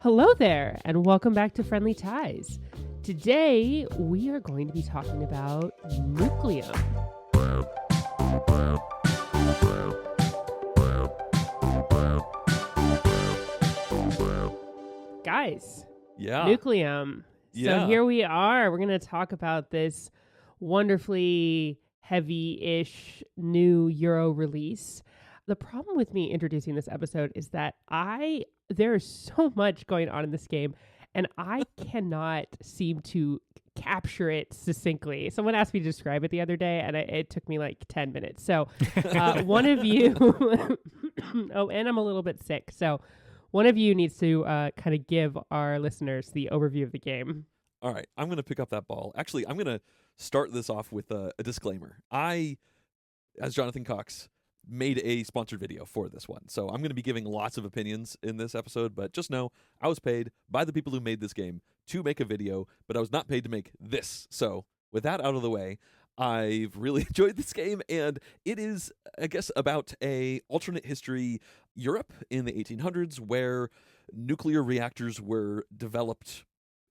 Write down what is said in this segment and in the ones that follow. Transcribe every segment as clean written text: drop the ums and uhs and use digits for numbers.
Hello there, and welcome back to Friendly Ties. Today, we are going to be talking about Nucleum. Guys, Nucleum. So here we are. We're going to talk about this wonderfully heavy-ish new Euro release. The problem with me introducing this episode is that there is so much going on in this game, and I cannot seem to capture it succinctly. Someone asked me to describe it the other day, and it took me like 10 minutes. So one of you, and I'm a little bit sick, so one of you needs to kind of give our listeners the overview of the game. All right, I'm going to pick up that ball. Actually, I'm going to start this off with a disclaimer. I, as Jonathan Cox, made a sponsored video for this one. So I'm going to be giving lots of opinions in this episode, but just know I was paid by the people who made this game to make a video, but I was not paid to make this. So with that out of the way, I've really enjoyed this game, and it is, I guess, about a alternate history Europe in the 1800s where nuclear reactors were developed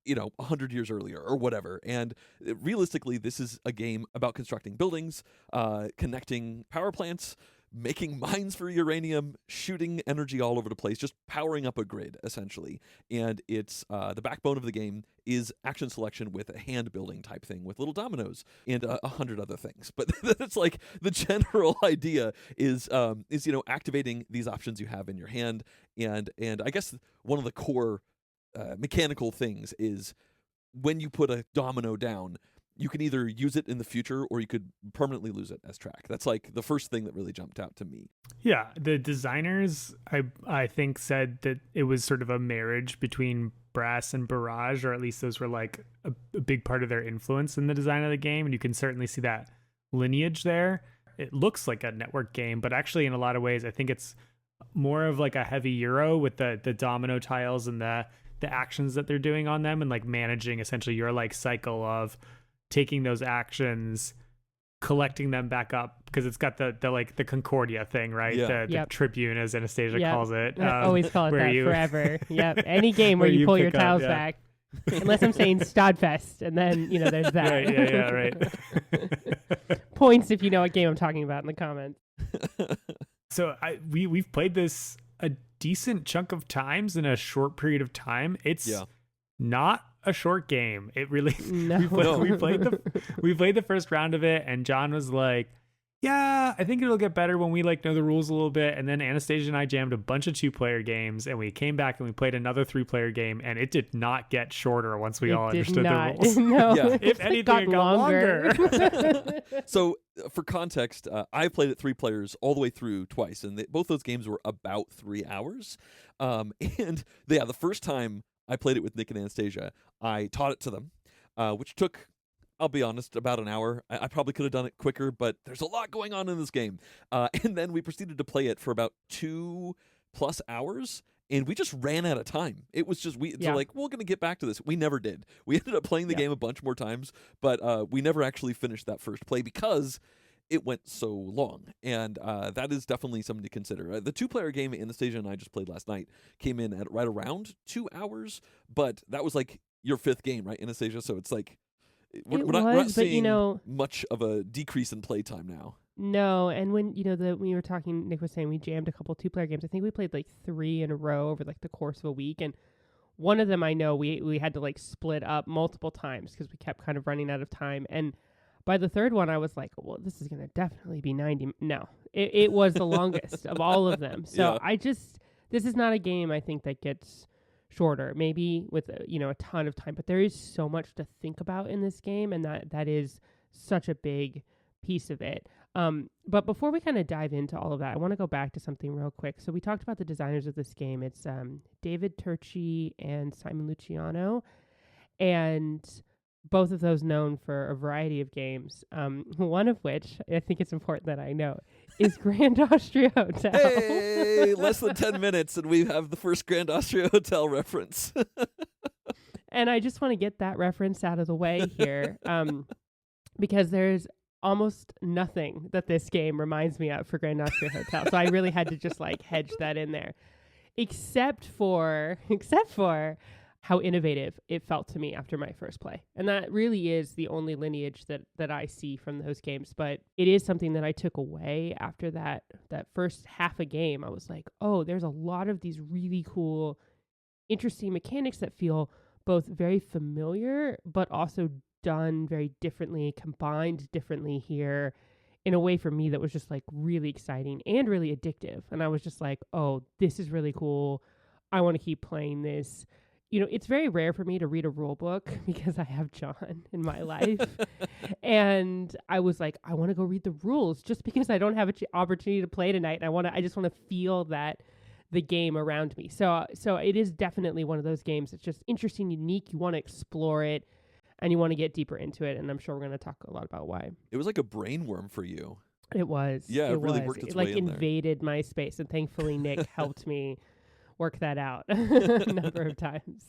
100 years earlier or whatever. And realistically, this is a game about constructing buildings, connecting power plants, making mines for uranium, shooting energy all over the place, just powering up a grid, essentially. And it's the backbone of the game is action selection with a hand building type thing with little dominoes and 100 other things. But that's like the general idea is activating these options you have in your hand. And I guess one of the core mechanical things is when you put a domino down, you can either use it in the future or you could permanently lose it as track. That's like the first thing that really jumped out to me. Yeah, the designers, I think, said that it was sort of a marriage between Brass and Barrage, or at least those were like a big part of their influence in the design of the game. And you can certainly see that lineage there. It looks like a network game, but actually in a lot of ways, I think it's more of like a heavy Euro with the domino tiles and the actions that they're doing on them, and like managing essentially your like cycle of taking those actions, collecting them back up, because it's got the Concordia thing, right? Yeah. The Tribune, as Anastasia calls it. I always call it that forever. Yep. Any game where you pull your tiles back. Unless I'm saying Stodfest, and then, there's that. Right. Points if you know what game I'm talking about in the comments. So we've played this a decent chunk of times in a short period of time. It's not a short game. It really we played the first round of it, and John was like, yeah, I think it'll get better when we like know the rules a little bit. And then Anastasia and I jammed a bunch of 2-player games, and we came back and we played another 3-player game, and it did not get shorter once we all understood the rules. No, if anything, it got longer. So for context, I played it 3 players all the way through twice, and both those games were about 3 hours. The first time I played it with Nick and Anastasia, I taught it to them, which took, I'll be honest, about an hour. I probably could have done it quicker, but there's a lot going on in this game. And then we proceeded to play it for about 2+ hours, and we just ran out of time. It was just, we're going to get back to this. We never did. We ended up playing the game a bunch more times, but we never actually finished that first play because it went so long. And that is definitely something to consider. The 2-player game Anastasia and I just played last night came in at right around 2 hours, but that was like your 5th game, right, Anastasia? So it's like, we're not seeing much of a decrease in playtime now. No, and when when you were talking, Nick was saying we jammed a couple 2-player games. I think we played like 3 in a row over like the course of a week, and one of them I know we had to like split up multiple times because we kept kind of running out of time. And by the third one, I was like, well, this is going to definitely be 90. No, it was the longest of all of them. So this is not a game I think that gets shorter, maybe with a ton of time, but there is so much to think about in this game, and that is such a big piece of it. But before we kind of dive into all of that, I want to go back to something real quick. So we talked about the designers of this game. It's David Turchi and Simon Luciano, and both of those known for a variety of games, one of which I think it's important that I know is Grand Austria Hotel. Hey, less than 10 minutes and we have the first Grand Austria Hotel reference. And I just want to get that reference out of the way here, because there's almost nothing that this game reminds me of for Grand Austria Hotel. So I really had to just like hedge that in there. except for how innovative it felt to me after my first play. And that really is the only lineage that I see from those games. But it is something that I took away after that first half a game. I was like, oh, there's a lot of these really cool, interesting mechanics that feel both very familiar, but also done very differently, combined differently here in a way for me that was just like really exciting and really addictive. And I was just like, oh, this is really cool. I want to keep playing this. You know, it's very rare for me to read a rule book because I have John in my life. And I was like, I want to go read the rules just because I don't have an opportunity to play tonight. And I just want to feel that the game around me. So it is definitely one of those games that's just interesting, unique. You want to explore it and you want to get deeper into it. And I'm sure we're going to talk a lot about why. It was like a brain worm for you. It was. Yeah, it really worked its way in there. It invaded my space. And thankfully, Nick helped me work that out a number of times.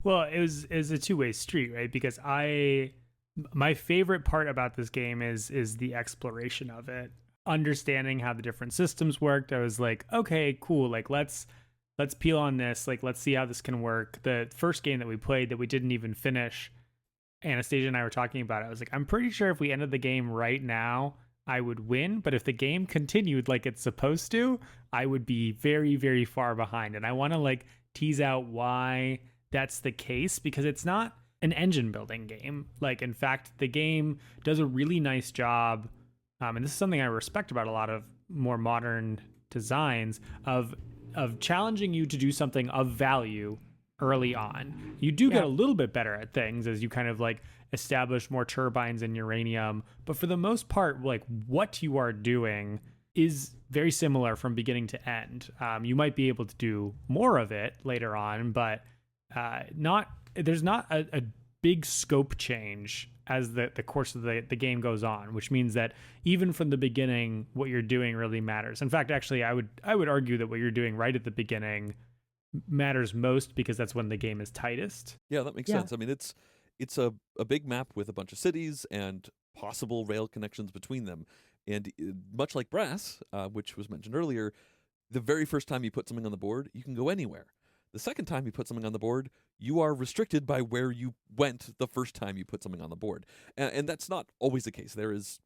Well, it was a two-way street, right? Because my favorite part about this game is the exploration of it, understanding how the different systems worked. I was like, okay, cool. Like let's peel on this. Like let's see how this can work. The first game that we played that we didn't even finish, Anastasia and I were talking about it. I was like, I'm pretty sure if we ended the game right now, I would win, but if the game continued like it's supposed to, I would be very, very far behind. And I want to like tease out why that's the case, because it's not an engine building game. Like, in fact, the game does a really nice job. And this is something I respect about a lot of more modern designs of challenging you to do something of value early on. You do get a little bit better at things as you kind of like establish more turbines and uranium, but for the most part, like what you are doing is very similar from beginning to end. You might be able to do more of it later on, but there's not a big scope change as the course of the game goes on, which means that even from the beginning, what you're doing really matters. In fact, actually, I would argue that what you're doing right at the beginning matters most, because that's when the game is tightest. Yeah, that makes sense. I mean, it's a big map with a bunch of cities and possible rail connections between them. And much like Brass, which was mentioned earlier, the very first time you put something on the board, you can go anywhere. The second time you put something on the board, you are restricted by where you went the first time you put something on the board. And that's not always the case. There is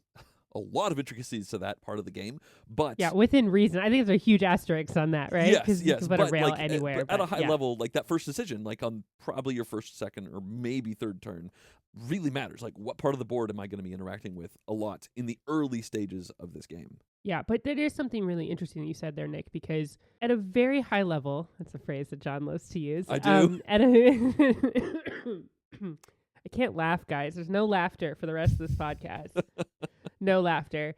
a lot of intricacies to that part of the game, but yeah, within reason. I think there's a huge asterisk on that, right? Yes, you can put a rail like, anywhere. At a high level, like that first decision, like on probably your first, second, or maybe third turn, really matters. Like, what part of the board am I going to be interacting with a lot in the early stages of this game? Yeah, but there is something really interesting that you said there, Nick, because at a very high level, that's a phrase that John loves to use. I do. I can't laugh, guys. There's no laughter for the rest of this podcast. No laughter.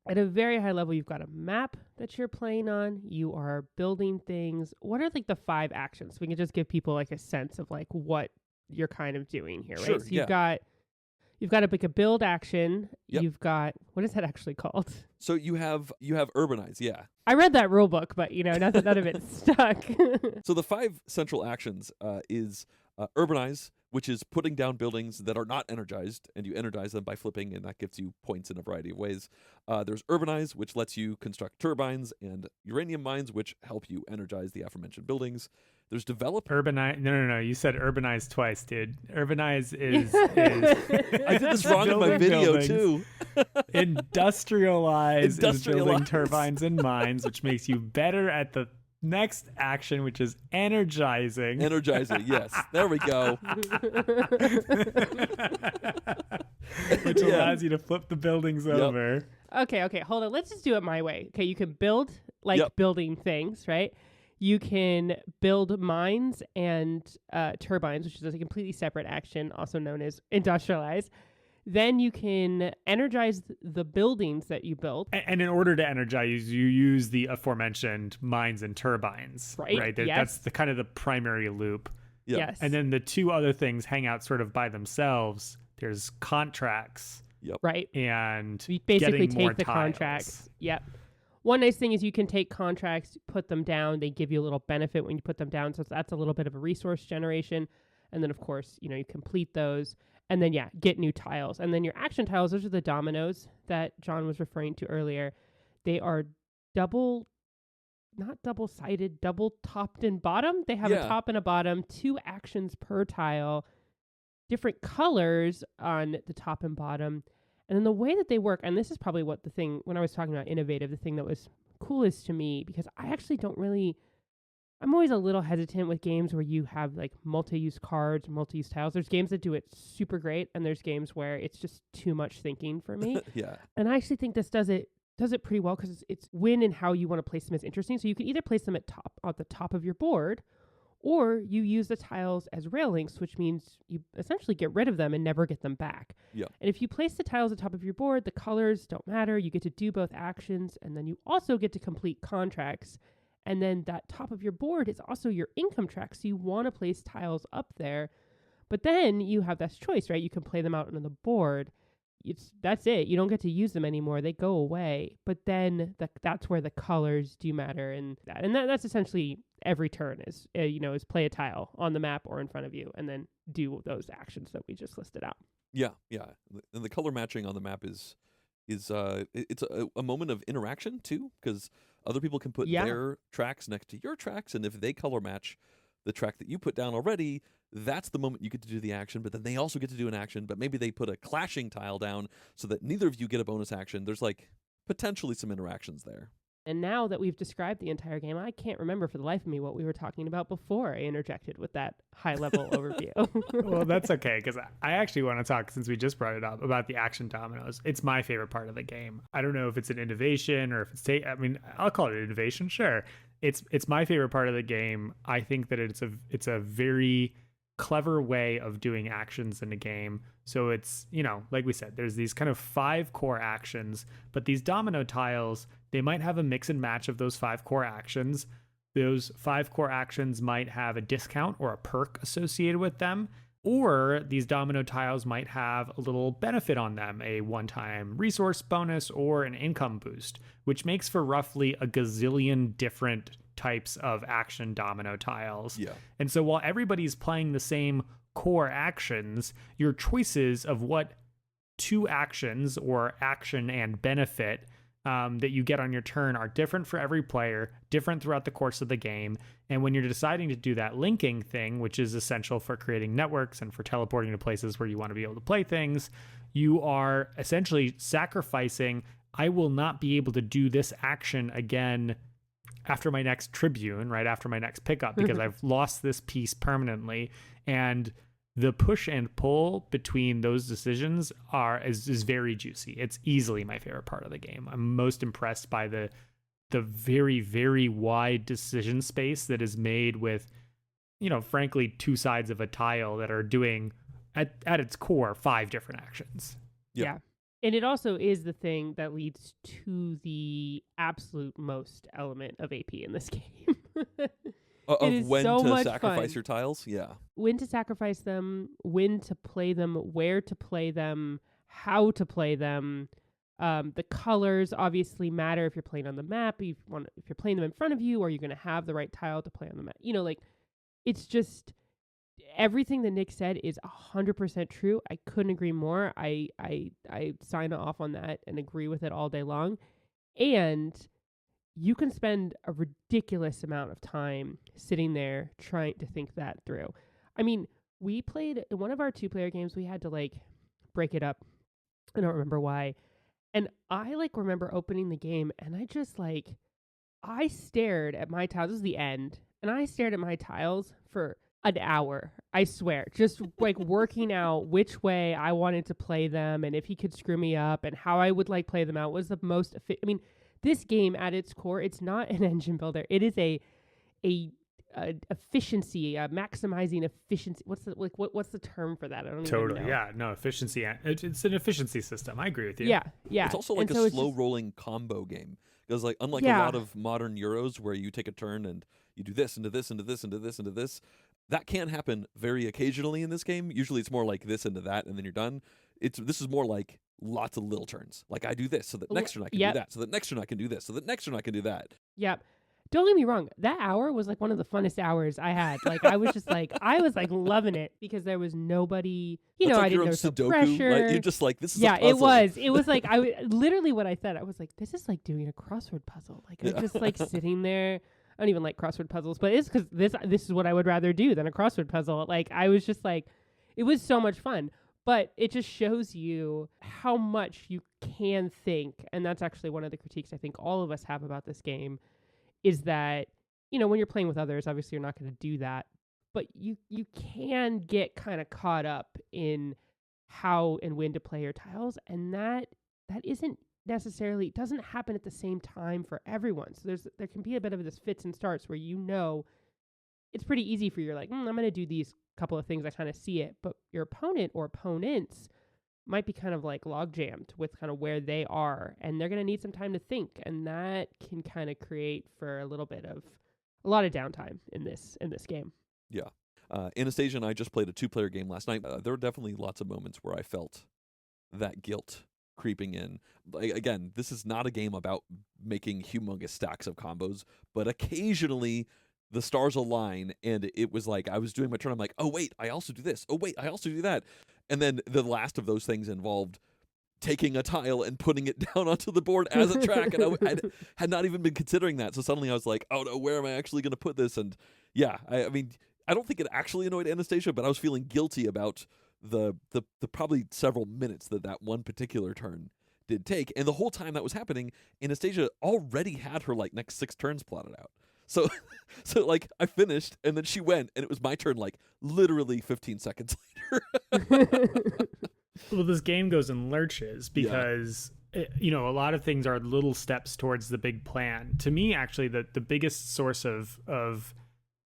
At a very high level, you've got a map that you're playing on. You are building things. What are like the 5 actions? We can just give people like a sense of like what you're kind of doing here, sure, right? So you've got like a build action. Yep. You've got, what is that actually called? So you have urbanize, yeah. I read that rule book, but none of it stuck. So the 5 central actions is urbanize, which is putting down buildings that are not energized, and you energize them by flipping, and that gives you points in a variety of ways. There's urbanize, which lets you construct turbines, and uranium mines, which help you energize the aforementioned buildings. There's develop. Urbanize. No. You said urbanize twice, dude. Urbanize is I did this wrong in my video too. Industrialize is building turbines and mines, which makes you better at the next action, which is energizing. Energizing, yes. There we go. Which allows you to flip the buildings over. Okay, hold on. Let's just do it my way. Okay, you can build building things, right? You can build mines and turbines, which is a completely separate action, also known as industrialize. Then you can energize the buildings that you built. And in order to energize, you use the aforementioned mines and turbines. Right? Yes. That's the kind of the primary loop. Yep. Yes. And then the 2 other things hang out sort of by themselves. There's contracts. Yep. Right. And you basically getting more take the tiles. contracts. Yep. One nice thing is you can take contracts, put them down. They give you a little benefit when you put them down. So that's a little bit of a resource generation. And then, of course, you complete those. And then, get new tiles. And then your action tiles, those are the dominoes that John was referring to earlier. They are double not double-sided, double topped and bottom. They have a Yeah. top and a bottom, 2 actions per tile, different colors on the top and bottom. And then the way that they work, and this is probably what the thing, when I was talking about innovative, the thing that was coolest to me, because I actually don't really, I'm always a little hesitant with games where you have like multi-use cards, multi-use tiles. There's games that do it super great, and there's games where it's just too much thinking for me. Yeah. And I actually think this does it pretty well, because it's when and how you want to place them is interesting. So you can either place them at the top of your board, or you use the tiles as railings, which means you essentially get rid of them and never get them back. Yeah. And if you place the tiles at the top of your board, the colors don't matter. You get to do both actions, and then you also get to complete contracts. And then that top of your board is also your income track. So you want to place tiles up there. But then you have this choice, right? You can play them out on the board. That's it. You don't get to use them anymore. They go away. But then that's where the colors do matter, and that's essentially every turn is play a tile on the map or in front of you, and then do those actions that we just listed out. Yeah. And the color matching on the map is it's a moment of interaction too, because other people can put their tracks next to your tracks, and if they color match the track that you put down already, that's the moment you get to do the action. But then they also get to do an action, but maybe they put a clashing tile down so that neither of you get a bonus action. There's like potentially some interactions there. And now that we've described the entire game, I can't remember for the life of me what we were talking about before I interjected with that high-level overview. Well, that's okay, because I actually want to talk, since we just brought it up, about the action dominoes. It's my favorite part of the game. I don't know if it's an innovation or if it's I'll call it innovation, sure. It's my favorite part of the game. I think that it's a very clever way of doing actions in a game. So it's, like we said, there's these kind of 5 core actions, but these domino tiles, they might have a mix and match of those 5 core actions. Those 5 core actions might have a discount or a perk associated with them, or these domino tiles might have a little benefit on them, a one-time resource bonus or an income boost, which makes for roughly a gazillion different types of action domino tiles. Yeah. And so while everybody's playing the same core actions, your choices of what 2 actions or action and benefit that you get on your turn are different for every player, different throughout the course of the game. And when you're deciding to do that linking thing, which is essential for creating networks and for teleporting to places where you want to be able to play things, you are essentially sacrificing, I will not be able to do this action again after my next Tribune, right after my next pickup, because I've lost this piece permanently. And the push and pull between those decisions is very juicy. It's easily my favorite part of the game. I'm most impressed by the very, very wide decision space that is made with, frankly, 2 sides of a tile that are doing at its core 5 different actions. Yeah. And it also is the thing that leads to the absolute most element of AP in this game. Of when so to sacrifice fun. your tiles? Yeah. When to sacrifice them, when to play them, where to play them, how to play them. The colors obviously matter if you're playing on the map. If you're playing them in front of you, are you going to have the right tile to play on the map? It's just everything that Nick said is 100% true. I couldn't agree more. I sign off on that and agree with it all day long. And you can spend a ridiculous amount of time sitting there trying to think that through. I mean, we played in one of our 2-player games, we had to break it up. I don't remember why. And I remember opening the game, and I just I stared at my tiles. This is the end. And I stared at my tiles for an hour, I swear, just working out which way I wanted to play them, and if he could screw me up, and how I would play them out was the most this game at its core, it's not an engine builder. It is a efficiency, maximizing efficiency. What's the term for that? I don't Totally. even know. Yeah. No, efficiency. It's an efficiency system. I agree with you. Yeah. It's also a slow rolling combo game, because unlike a lot of modern Euros where you take a turn and you do this into this into this into this into this, that can happen very occasionally in this game. Usually it's more like this into that, and then you're done. This is more like lots of little turns. I do this, so that next turn I can do that, so that next turn I can do this, so that next turn I can do that. Yep. Don't get me wrong. That hour was like one of the funnest hours I had. Like I was just like, I was like loving it because there was nobody, It's like I your didn't, own there was no Sudoku. pressure. Like, you're just like, this is a Yeah, puzzle. it was like, literally what I said. I was like, this is like doing a crossword puzzle. Like I'm just like sitting there. I don't even like crossword puzzles, but it's because this is what I would rather do than a crossword puzzle. Like I was just like, it was so much fun. But it just shows you how much you can think. And that's actually one of the critiques I think all of us have about this game is that, when you're playing with others, obviously you're not going to do that. But you can get kind of caught up in how and when to play your tiles. And that isn't necessarily, doesn't happen at the same time for everyone. So there can be a bit of this fits and starts where it's pretty easy for you. Like, I'm going to do these couple of things. I kind of see it. But your opponent or opponents might be kind of like log jammed with kind of where they are. And they're going to need some time to think. And that can kind of create for a lot of downtime in this game. Yeah. Anastasia and I just played a 2-player game last night. There were definitely lots of moments where I felt that guilt creeping in. Like, again, this is not a game about making humongous stacks of combos, but occasionally the stars align, and it was like I was doing my turn. I'm like, oh, wait, I also do this. Oh, wait, I also do that. And then the last of those things involved taking a tile and putting it down onto the board as a track, and I had not even been considering that. So suddenly I was like, oh, no, where am I actually going to put this? And yeah, I mean, I don't think it actually annoyed Anastasia, but I was feeling guilty about the probably several minutes that one particular turn did take. And the whole time that was happening, Anastasia already had her like next 6 turns plotted out. So like I finished and then she went and it was my turn like literally 15 seconds later. Well, this game goes in lurches because a lot of things are little steps towards the big plan. To me, actually, the biggest source of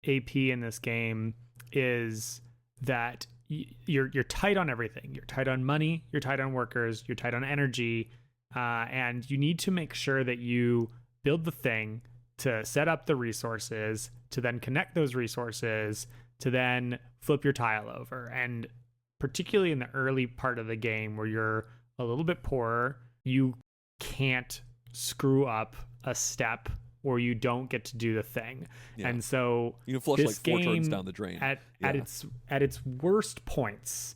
AP in this game is that you're tight on everything. You're tight on money, you're tight on workers, you're tight on energy, and you need to make sure that you build the thing to set up the resources, to then connect those resources, to then flip your tile over. And particularly in the early part of the game where you're a little bit poorer, you can't screw up a step or you don't get to do the thing. Yeah. And so you can flush this like 4 game, turns down the drain. At its worst points,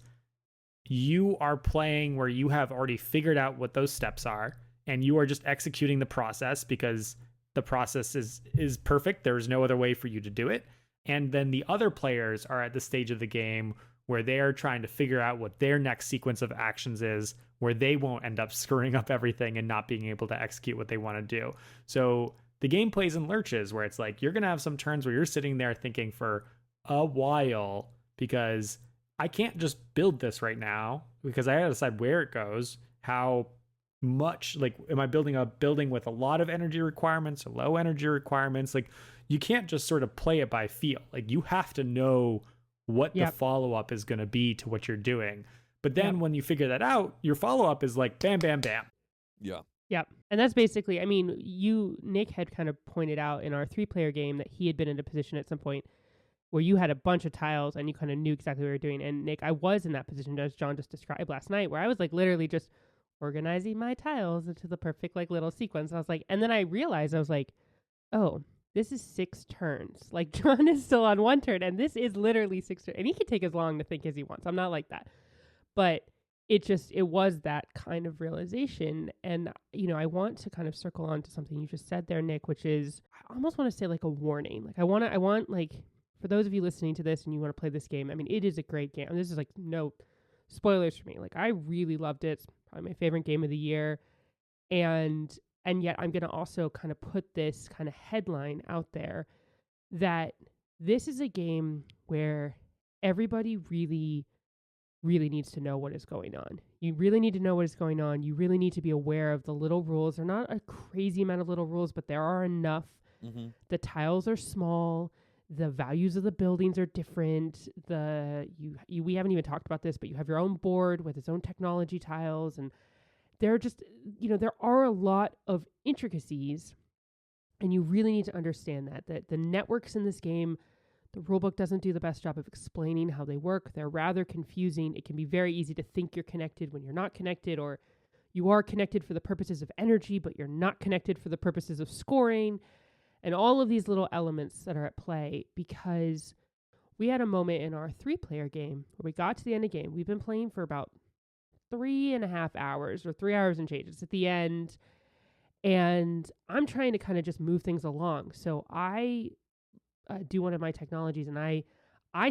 you are playing where you have already figured out what those steps are and you are just executing the process because the process is perfect. There's no other way for you to do it. And then the other players are at the stage of the game where they are trying to figure out what their next sequence of actions is, where they won't end up screwing up everything and not being able to execute what they want to do. So the game plays in lurches where it's like you're going to have some turns where you're sitting there thinking for a while because I can't just build this right now because I got to decide where it goes, how much, like, am I building a building with a lot of energy requirements or low energy requirements? Like, you can't just sort of play it by feel. Like, you have to know what the follow-up is going to be to what you're doing. But then when you figure that out, your follow-up is like bam, bam, bam. Yeah. Yeah. And that's basically, I mean, Nick had kind of pointed out in our 3-player game that he had been in a position at some point where you had a bunch of tiles and you kind of knew exactly what you were doing. And Nick, I was in that position as John just described last night, where I was like literally just organizing my tiles into the perfect like little sequence. And I was like, and then I realized I was like, oh, this is 6 turns. Like John is still on 1 turn and this is literally 6 turns. And he can take as long to think as he wants. I'm not like that. But it was that kind of realization. And, I want to kind of circle on to something you just said there, Nick, which is I almost want to say like a warning. Like I want like, for those of you listening to this and you want to play this game, I mean, it is a great game. And this is like no spoilers for me. Like I really loved it. It's probably my favorite game of the year. And yet I'm going to also kind of put this kind of headline out there that this is a game where everybody really, really needs to know what is going on. You really need to know what is going on. You really need to be aware of the little rules. They're not a crazy amount of little rules, but there are enough. Mm-hmm. The tiles are small. The values of the buildings are different. We haven't even talked about this, but you have your own board with its own technology tiles, and there are just, there are a lot of intricacies, and you really need to understand that the networks in this game, the rulebook doesn't do the best job of explaining how they work. They're rather confusing. It can be very easy to think you're connected when you're not connected, or you are connected for the purposes of energy, but you're not connected for the purposes of scoring. and all of these little elements that are at play, because we had a moment in our 3-player game where we got to the end of the game. We've been playing for about 3.5 hours or 3 hours and change. It's at the end, and I'm trying to kind of just move things along. So I do one of my technologies, and I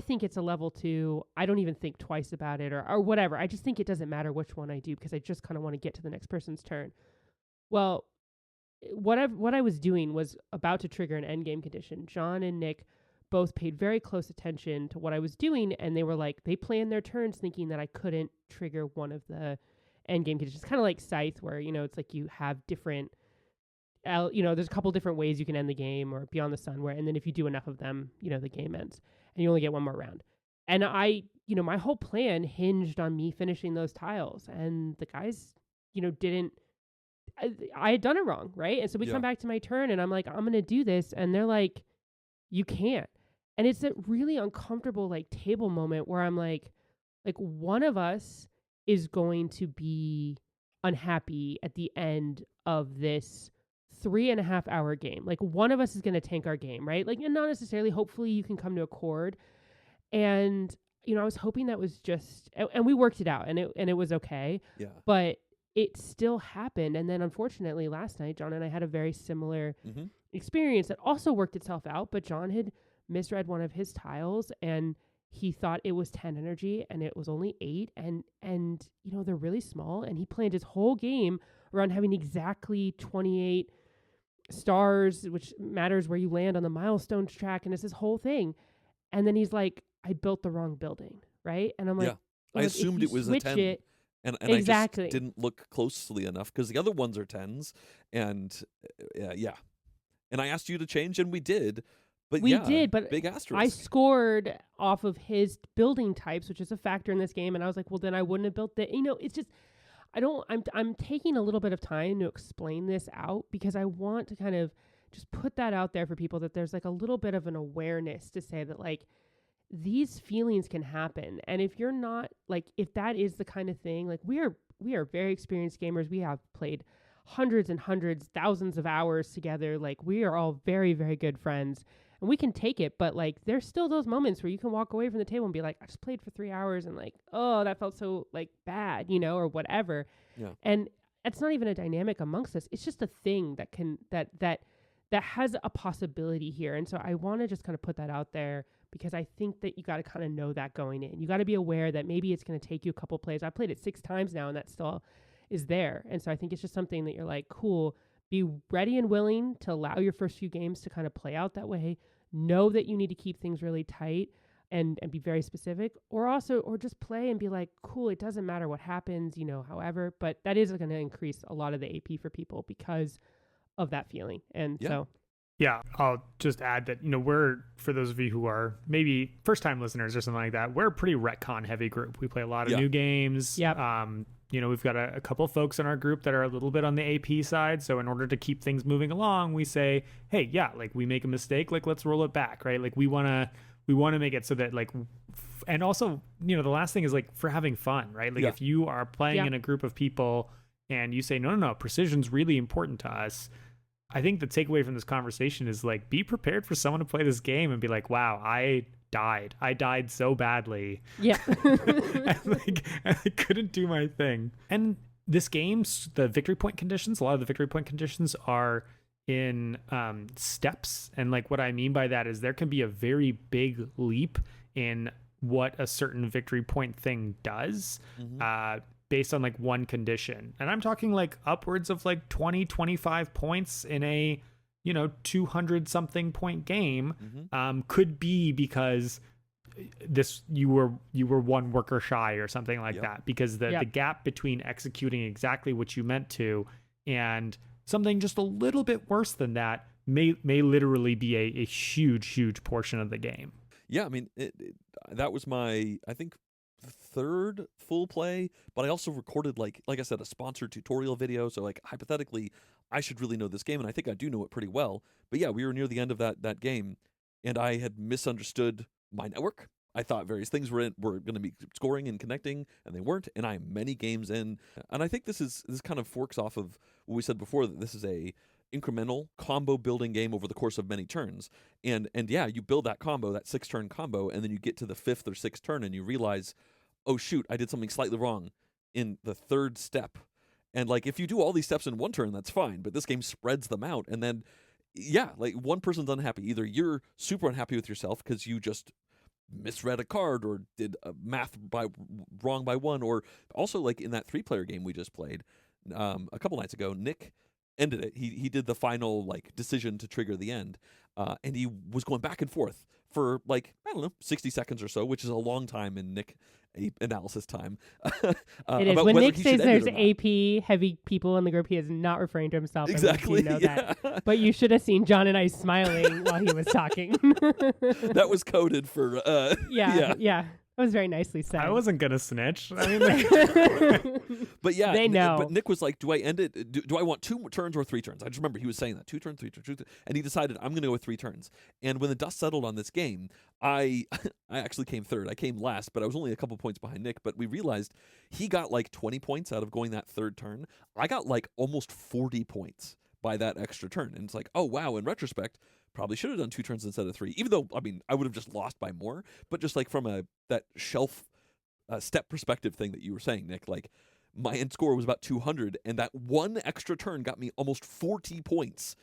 think it's a level 2. I don't even think twice about it or whatever. I just think it doesn't matter which one I do because I just kind of want to get to the next person's turn. Well, what I was doing was about to trigger an end game condition. John and Nick both paid very close attention to what I was doing, and they were like, they planned their turns thinking that I couldn't trigger one of the end game conditions. Kind of like Scythe, where, it's like you have different, there's a couple different ways you can end the game, or Beyond the Sun, and then if you do enough of them, the game ends, and you only get one more round. And my whole plan hinged on me finishing those tiles, and the guys, didn't. I had done it wrong, right? And so we come back to my turn, and I'm like, I'm gonna do this, and they're like, you can't. And it's a really uncomfortable table moment where I'm like one of us is going to be unhappy at the end of this 3.5 hour game. One of us is going to tank our game, right? And not necessarily. Hopefully you can come to accord. And I was hoping that was just, and we worked it out, and it was okay. Yeah. But it still happened. And then unfortunately last night, John and I had a very similar experience that also worked itself out, but John had misread one of his tiles, and he thought it was 10 energy, and it was only 8. And they're really small, and he planned his whole game around having exactly 28 stars, which matters where you land on the milestones track, and it's this whole thing. And then he's like, I built the wrong building, right? And I'm like, I assumed it was a 10. And exactly. I just didn't look closely enough because the other ones are 10s. And and I asked you to change, and we did. But we did, but big asterisk. I scored off of his building types, which is a factor in this game. And I was like, well, then I wouldn't have built the, it's just, I'm taking a little bit of time to explain this out because I want to kind of just put that out there for people, that there's a little bit of an awareness to say that these feelings can happen. And if you're not if that is the kind of thing, we are very experienced gamers. We have played hundreds and hundreds, thousands of hours together. We are all very, very good friends, and we can take it. But there's still those moments where you can walk away from the table and be like, I just played for 3 hours, and oh, that felt so bad, or whatever. Yeah. And it's not even a dynamic amongst us. It's just a thing that can, that has a possibility here. And so I want to just kind of put that out there, because I think that you got to kind of know that going in. You got to be aware that maybe it's going to take you a couple plays. I played it 6 times now, and that still is there. And so I think it's just something that you're like, cool, be ready and willing to allow your first few games to kind of play out that way. Know that you need to keep things really tight and be very specific, or just play and be like, cool, it doesn't matter what happens, however, but that is going to increase a lot of the AP for people because of that feeling. And so. Yeah, I'll just add that, we're, for those of you who are maybe first-time listeners or something like that, we're a pretty retcon-heavy group. We play a lot of new games. Yep. We've got a couple of folks in our group that are a little bit on the AP side. So in order to keep things moving along, we say, hey, we make a mistake, let's roll it back, right? We want to make it so that and also, the last thing is for having fun, right? If you are playing in a group of people and you say, no, precision's really important to us, I think the takeaway from this conversation is be prepared for someone to play this game and be like, wow, I died so badly. Yeah. and I couldn't do my thing. And this game's, the victory point conditions, a lot of the victory point conditions are in steps. And what I mean by that is there can be a very big leap in what a certain victory point thing does. Based on one condition. And I'm talking upwards of 20, 25 points in a, 200 something point game, could be because you were one worker shy or something like that, because the gap between executing exactly what you meant to and something just a little bit worse than that may literally be a huge portion of the game. Yeah. I mean, that was my, I think, 3rd full play, but I also recorded like I said, a sponsored tutorial video, so hypothetically I should really know this game, and I think I do know it pretty well. But yeah, we were near the end of that game, and I had misunderstood my network. I thought various things were going to be scoring and connecting, and they weren't, and I'm many games in. And I think this kind of forks off of what we said before, that this is a incremental combo building game over the course of many turns. And yeah, you build that combo, that 6-turn combo, and then you get to the 5th or 6th turn and you realize, oh shoot, I did something slightly wrong in the 3rd step. And like, if you do all these steps in one turn, that's fine, but this game spreads them out. And then, yeah, like one person's unhappy. Either you're super unhappy with yourself because you just misread a card or did math wrong by 1, or also like in that 3-player game we just played a couple nights ago, Nick ended it. He did the final like decision to trigger the end, and he was going back and forth for like, I don't know, 60 seconds or so, which is a long time in Nick analysis time. It is. When Nick says there's AP heavy people in the group, he is not referring to himself. Exactly. You know that. But you should have seen John and I smiling while he was talking. That was coded for. Yeah. That was very nicely said. I wasn't gonna snitch. I mean, like, but yeah, they know. But Nick was like, "Do I end it? Do I want 2 turns or 3 turns?" I just remember he was saying that 2 turns, 3 turns, 2 turns, and he decided I'm going to go with 3 turns. And when the dust settled on this game, I actually came 3rd. I came last, but I was only a couple points behind Nick. But we realized he got like 20 points out of going that 3rd turn. I got like almost 40 points by that extra turn, and it's like, oh wow. In retrospect, probably should have done 2 turns instead of 3, even though, I mean, I would have just lost by more. But just like from that shelf step perspective thing that you were saying, Nick, like my end score was about 200, and that 1 extra turn got me almost 40 points.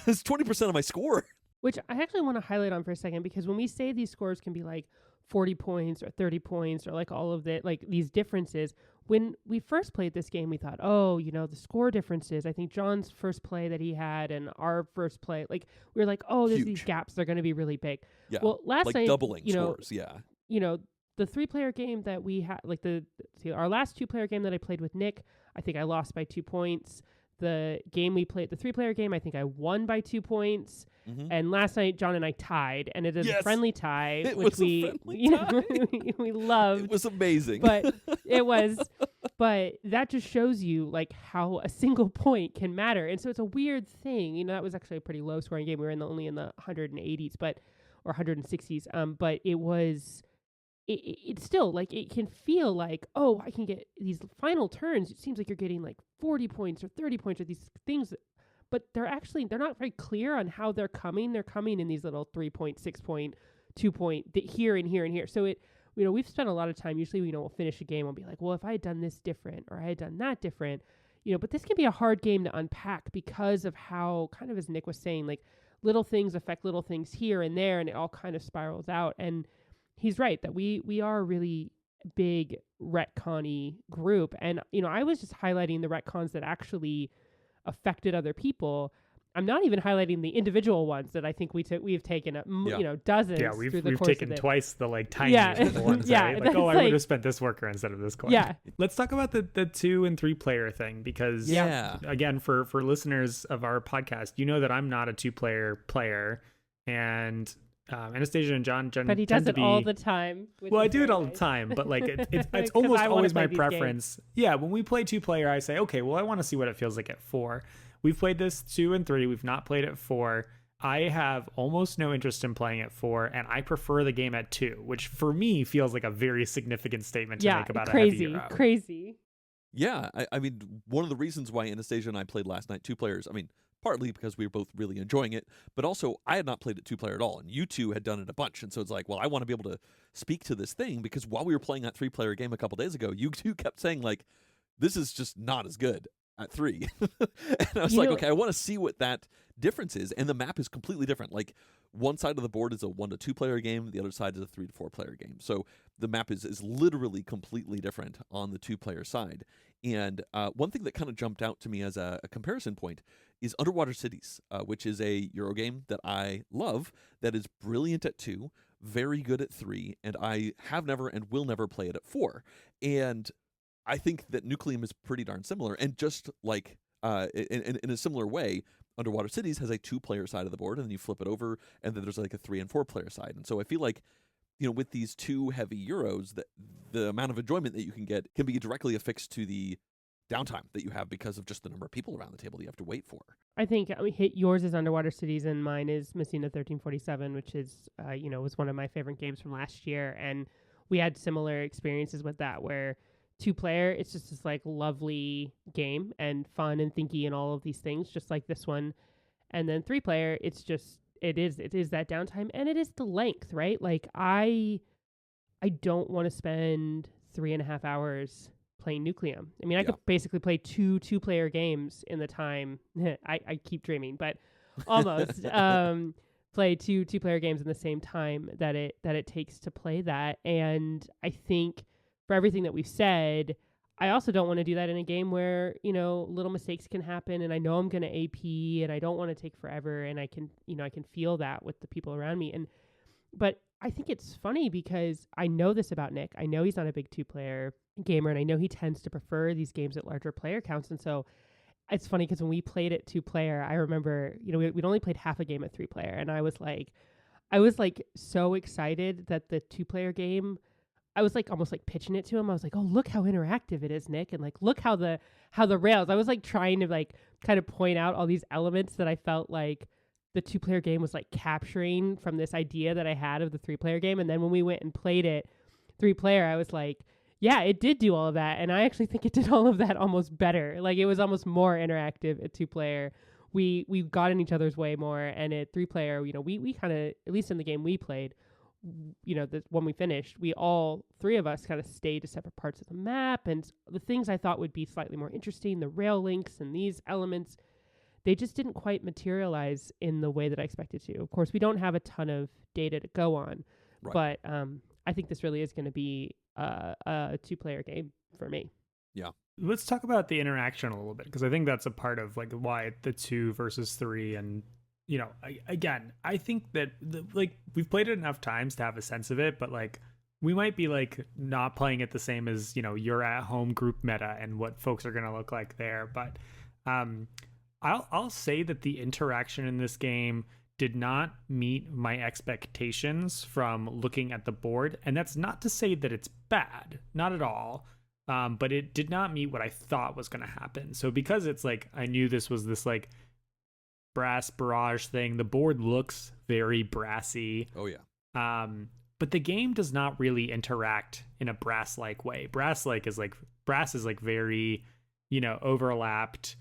It's 20% of my score. Which I actually want to highlight on for a second, because when we say these scores can be like 40 points or 30 points or like all of the, like these differences, when we first played this game, we thought, oh, you know, the score differences. I think John's first play that he had and our first play, like we were like, oh, there's these gaps. They're going to be really big. Yeah. Well, last like night, doubling you know, scores. Yeah. You know, the 3-player game that we had, like our last 2-player game that I played with Nick, I think I lost by 2 points. The game we played, the 3-player game, I think I won by 2 points. Mm-hmm. And last night, John and I tied, and it is a friendly tie, It which was a friendly tie. we loved. It was amazing. But but that just shows you like how a single point can matter. And so it's a weird thing. You know, that was actually a pretty low scoring game. We were only in the 180s, or 160s. But it was. It's still like, it can feel like, oh, I can get these final turns. It seems like you're getting like 40 points or 30 points or these things, but they're not very clear on how they're coming. They're coming in these little 3 point, 6 point, 2 point, here and here and here. So we've spent a lot of time. Usually, we'll finish a game. We'll be like, well, if I had done this different or I had done that different, but this can be a hard game to unpack because of how, kind of as Nick was saying, like little things affect little things here and there, and it all kind of spirals out. And he's right that we are a really big retcon-y group. And, I was just highlighting the retcons that actually affected other people. I'm not even highlighting the individual ones that I think we've taken, dozens. Yeah, we've course taken of twice the like tiny ones. Yeah, right? Like, oh, I would have spent this worker instead of this coin. Yeah. Let's talk about the 2 and 3 player thing, because again, for listeners of our podcast, you know that I'm not a 2-player, and Anastasia and John but he does it all the time. Well, I do it all the time, but like it's almost always my preference. Yeah, when we play 2-player, I say, okay, well, I want to see what it feels like at 4. We've played this 2 and 3. We've not played at 4. I have almost no interest in playing at 4, and I prefer the game at 2, which for me feels like a very significant statement to make about a heavy euro. Crazy. Yeah, I mean, one of the reasons why Anastasia and I played last night 2 players, I mean, partly because we were both really enjoying it, but also I had not played it 2-player at all, and you two had done it a bunch, and so it's like, well, I want to be able to speak to this thing, because while we were playing that 3-player game a couple days ago, you two kept saying, like, this is just not as good at 3. And I was like, okay, I want to see what that difference is, and the map is completely different. Like, one side of the board is a 1 to 2-player game, the other side is a 3 to 4-player game. So the map is literally completely different on the 2-player side. And one thing that kind of jumped out to me as a comparison point is Underwater Cities, which is a Euro game that I love, that is brilliant at 2, very good at 3, and I have never and will never play it at 4. And I think that Nucleum is pretty darn similar, and just like in a similar way, Underwater Cities has a 2-player side of the board, and then you flip it over, and then there's like a 3 and 4-player side. And so I feel like, with these 2 heavy Euros, that the amount of enjoyment that you can get can be directly affixed to the downtime that you have because of just the number of people around the table you have to wait for. I think yours is Underwater Cities and mine is Messina 1347, which is, was one of my favorite games from last year. And we had similar experiences with that, where 2-player, it's just this like lovely game and fun and thinky and all of these things, just like this one. And then 3-player, it is that downtime, and it is the length, right? Like I don't want to spend 3.5 hours playing Nucleum. I mean, I could basically play 2-player games in the time. I keep dreaming, but almost play 2-player games in the same time that it takes to play that. And I think for everything that we've said, I also don't want to do that in a game where, little mistakes can happen, and I know I'm going to AP, and I don't want to take forever, and I can feel that with the people around me. But I think it's funny because I know this about Nick. I know he's not a big 2-player gamer, and I know he tends to prefer these games at larger player counts. And so it's funny because when we played it 2-player, I remember, we'd only played half a game at 3-player, and I was like so excited that the 2-player game, I was like almost like pitching it to him. I was like, "Oh, look how interactive it is, Nick." And like, look how the rails, I was like trying to like kind of point out all these elements that I felt like the 2-player game was like capturing from this idea that I had of the 3-player game. And then when we went and played it 3-player, I was like, yeah, it did do all of that. And I actually think it did all of that almost better. Like, it was almost more interactive at 2-player. We got in each other's way more. And at 3-player, we kind of, at least in the game we played, when we finished, we all 3 of us kind of stayed to separate parts of the map. And the things I thought would be slightly more interesting, the rail links and these elements, they just didn't quite materialize in the way that I expected to. Of course, we don't have a ton of data to go on, but I think this really is going to be a 2-player game for me. Yeah. Let's talk about the interaction a little bit, because I think that's a part of like why the 2 versus 3. And I think that we've played it enough times to have a sense of it, but like we might be like not playing it the same as your at home group meta and what folks are going to look like there. But I'll say that the interaction in this game did not meet my expectations from looking at the board. And that's not to say that it's bad, not at all. But it did not meet what I thought was going to happen. So because it's like, I knew this was this like brass barrage thing, the board looks very brassy. Oh yeah. But the game does not really interact in a brass-like way. Brass is like very, overlapped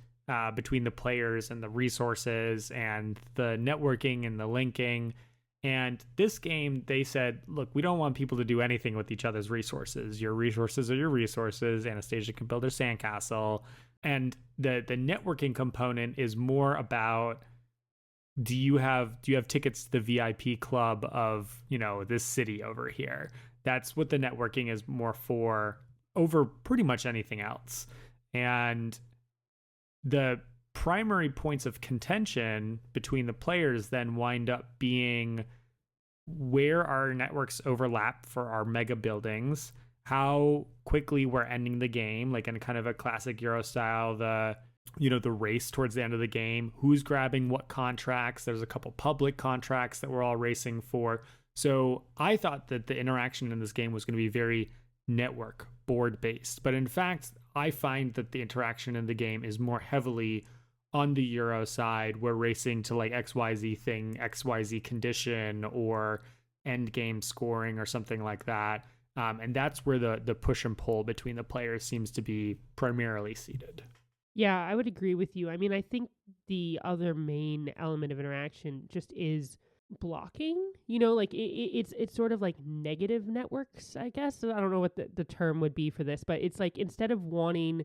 between the players and the resources and the networking and the linking. And this game, they said, look, we don't want people to do anything with each other's resources. Your resources are your resources. Anastasia can build her sandcastle. And the networking component is more about, do you have tickets to the VIP club of, this city over here? That's what the networking is more for over pretty much anything else. And the primary points of contention between the players then wind up being where our networks overlap for our mega buildings, how quickly we're ending the game, like in kind of a classic Euro style, the race towards the end of the game, who's grabbing what contracts. There's a couple public contracts that we're all racing for. So I thought that the interaction in this game was going to be very network board based, but in fact I find that the interaction in the game is more heavily on the Euro side. We're racing to like XYZ thing, XYZ condition, or end game scoring or something like that. And that's where the push and pull between the players seems to be primarily seated. Yeah, I would agree with you. I mean, I think the other main element of interaction just is blocking, like it's sort of like negative networks, I guess. So I don't know what the term would be for this, but it's like, instead of wanting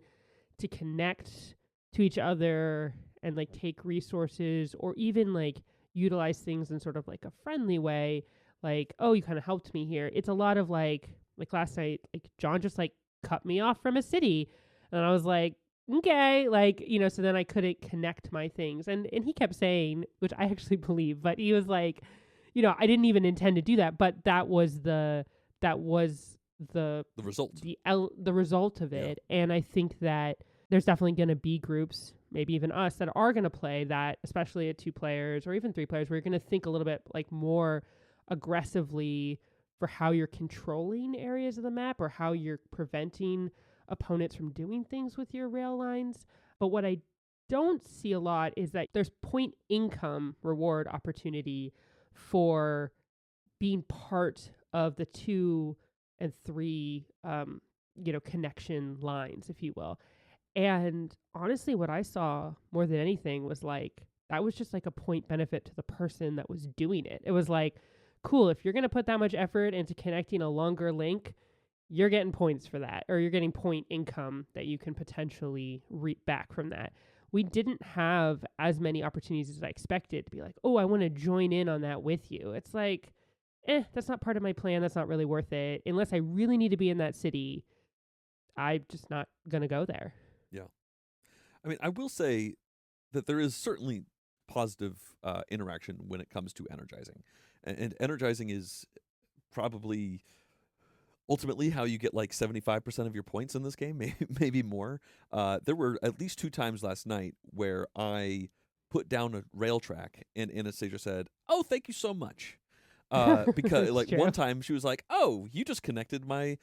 to connect to each other and like take resources or even like utilize things in sort of like a friendly way, like, oh, you kind of helped me here. It's a lot of like last night, like John just like cut me off from a city, and I was like, okay, like, so then I couldn't connect my things. And he kept saying, which I actually believe, but he was like, I didn't even intend to do that, but that was the result. The result of it. Yeah. And I think that there's definitely going to be groups, maybe even us, that are going to play that, especially at 2 players or even 3 players, where you're going to think a little bit like more aggressively for how you're controlling areas of the map or how you're preventing opponents from doing things with your rail lines. But what I don't see a lot is that there's point income reward opportunity for being part of the 2 and 3 connection lines, if you will. And honestly, what I saw more than anything was like, that was just like a point benefit to the person that was doing it. It was like, cool, if you're going to put that much effort into connecting a longer link, you're getting points for that, or you're getting point income that you can potentially reap back from that. We didn't have as many opportunities as I expected to be like, oh, I want to join in on that with you. It's like, that's not part of my plan. That's not really worth it. Unless I really need to be in that city, I'm just not going to go there. Yeah. I mean, I will say that there is certainly positive interaction when it comes to energizing. And energizing is probably ultimately how you get like 75% of your points in this game, maybe more. There were at least 2 times last night where I put down a rail track and Anastasia said, "Oh, thank you so much." Because like true. one time she was like, "Oh, you just connected my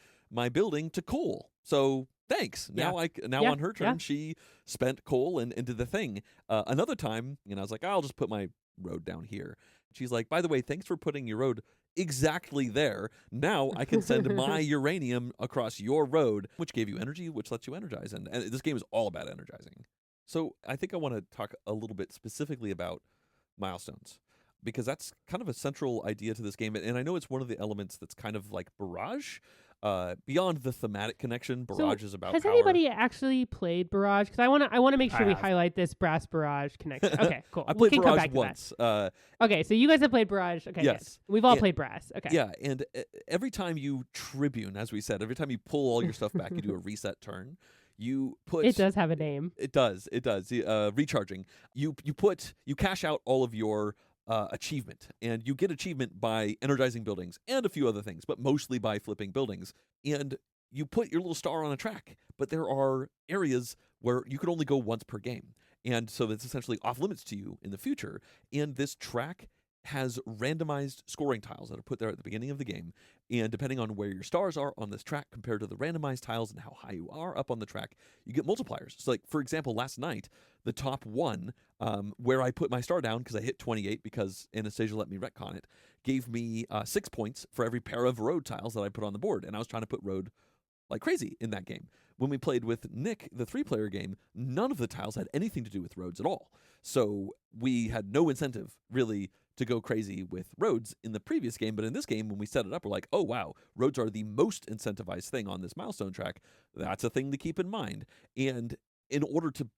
building to coal, so thanks." Yeah. Now Yeah, on her turn, yeah. she spent coal and did the thing. Another time, I was like, "I'll just put my road down here." She's like, "By the way, thanks for putting your road exactly there. Now I can send my uranium across your road," which gave you energy, which lets you energize. And this game is all about energizing. So I think I want to talk a little bit specifically about milestones, because that's kind of a central idea to this game. And I know it's one of the elements that's kind of like Barrage. Beyond the thematic connection, Barrage is about has power. anybody actually played Barrage? Because I want to make sure we have. highlight this brass Barrage connection. Okay, cool. I We played can come Barrage back to once. that. Okay, so you guys have played Barrage. Okay, Yes. good. We've all Yeah. played Brass. Okay. Yeah, and every time you tribune, as we said, every time you pull all your stuff back, you do a reset turn. You put It does have a name. It does. Recharging. You cash out all of your achievement, and you get achievement by energizing buildings and a few other things, but mostly by flipping buildings. And you put your little star on a track, but there are areas where you could only go once per game, and so it's essentially off limits to you in the future. And this track has randomized scoring tiles that are put there at the beginning of the game, and depending on where your stars are on this track compared to the randomized tiles and how high you are up on the track, you get multipliers. So like, for example, last night, the top one, where I put my star down because I hit 28 because Anastasia let me retcon it, gave me 6 points for every pair of road tiles that I put on the board, and I was trying to put road like crazy in that game. When we played with Nick, the 3-player game, none of the tiles had anything to do with roads at all. So we had no incentive, really, to go crazy with roads in the previous game. But in this game, when we set it up, we're like, oh, wow, roads are the most incentivized thing on this milestone track. That's a thing to keep in mind. And in order to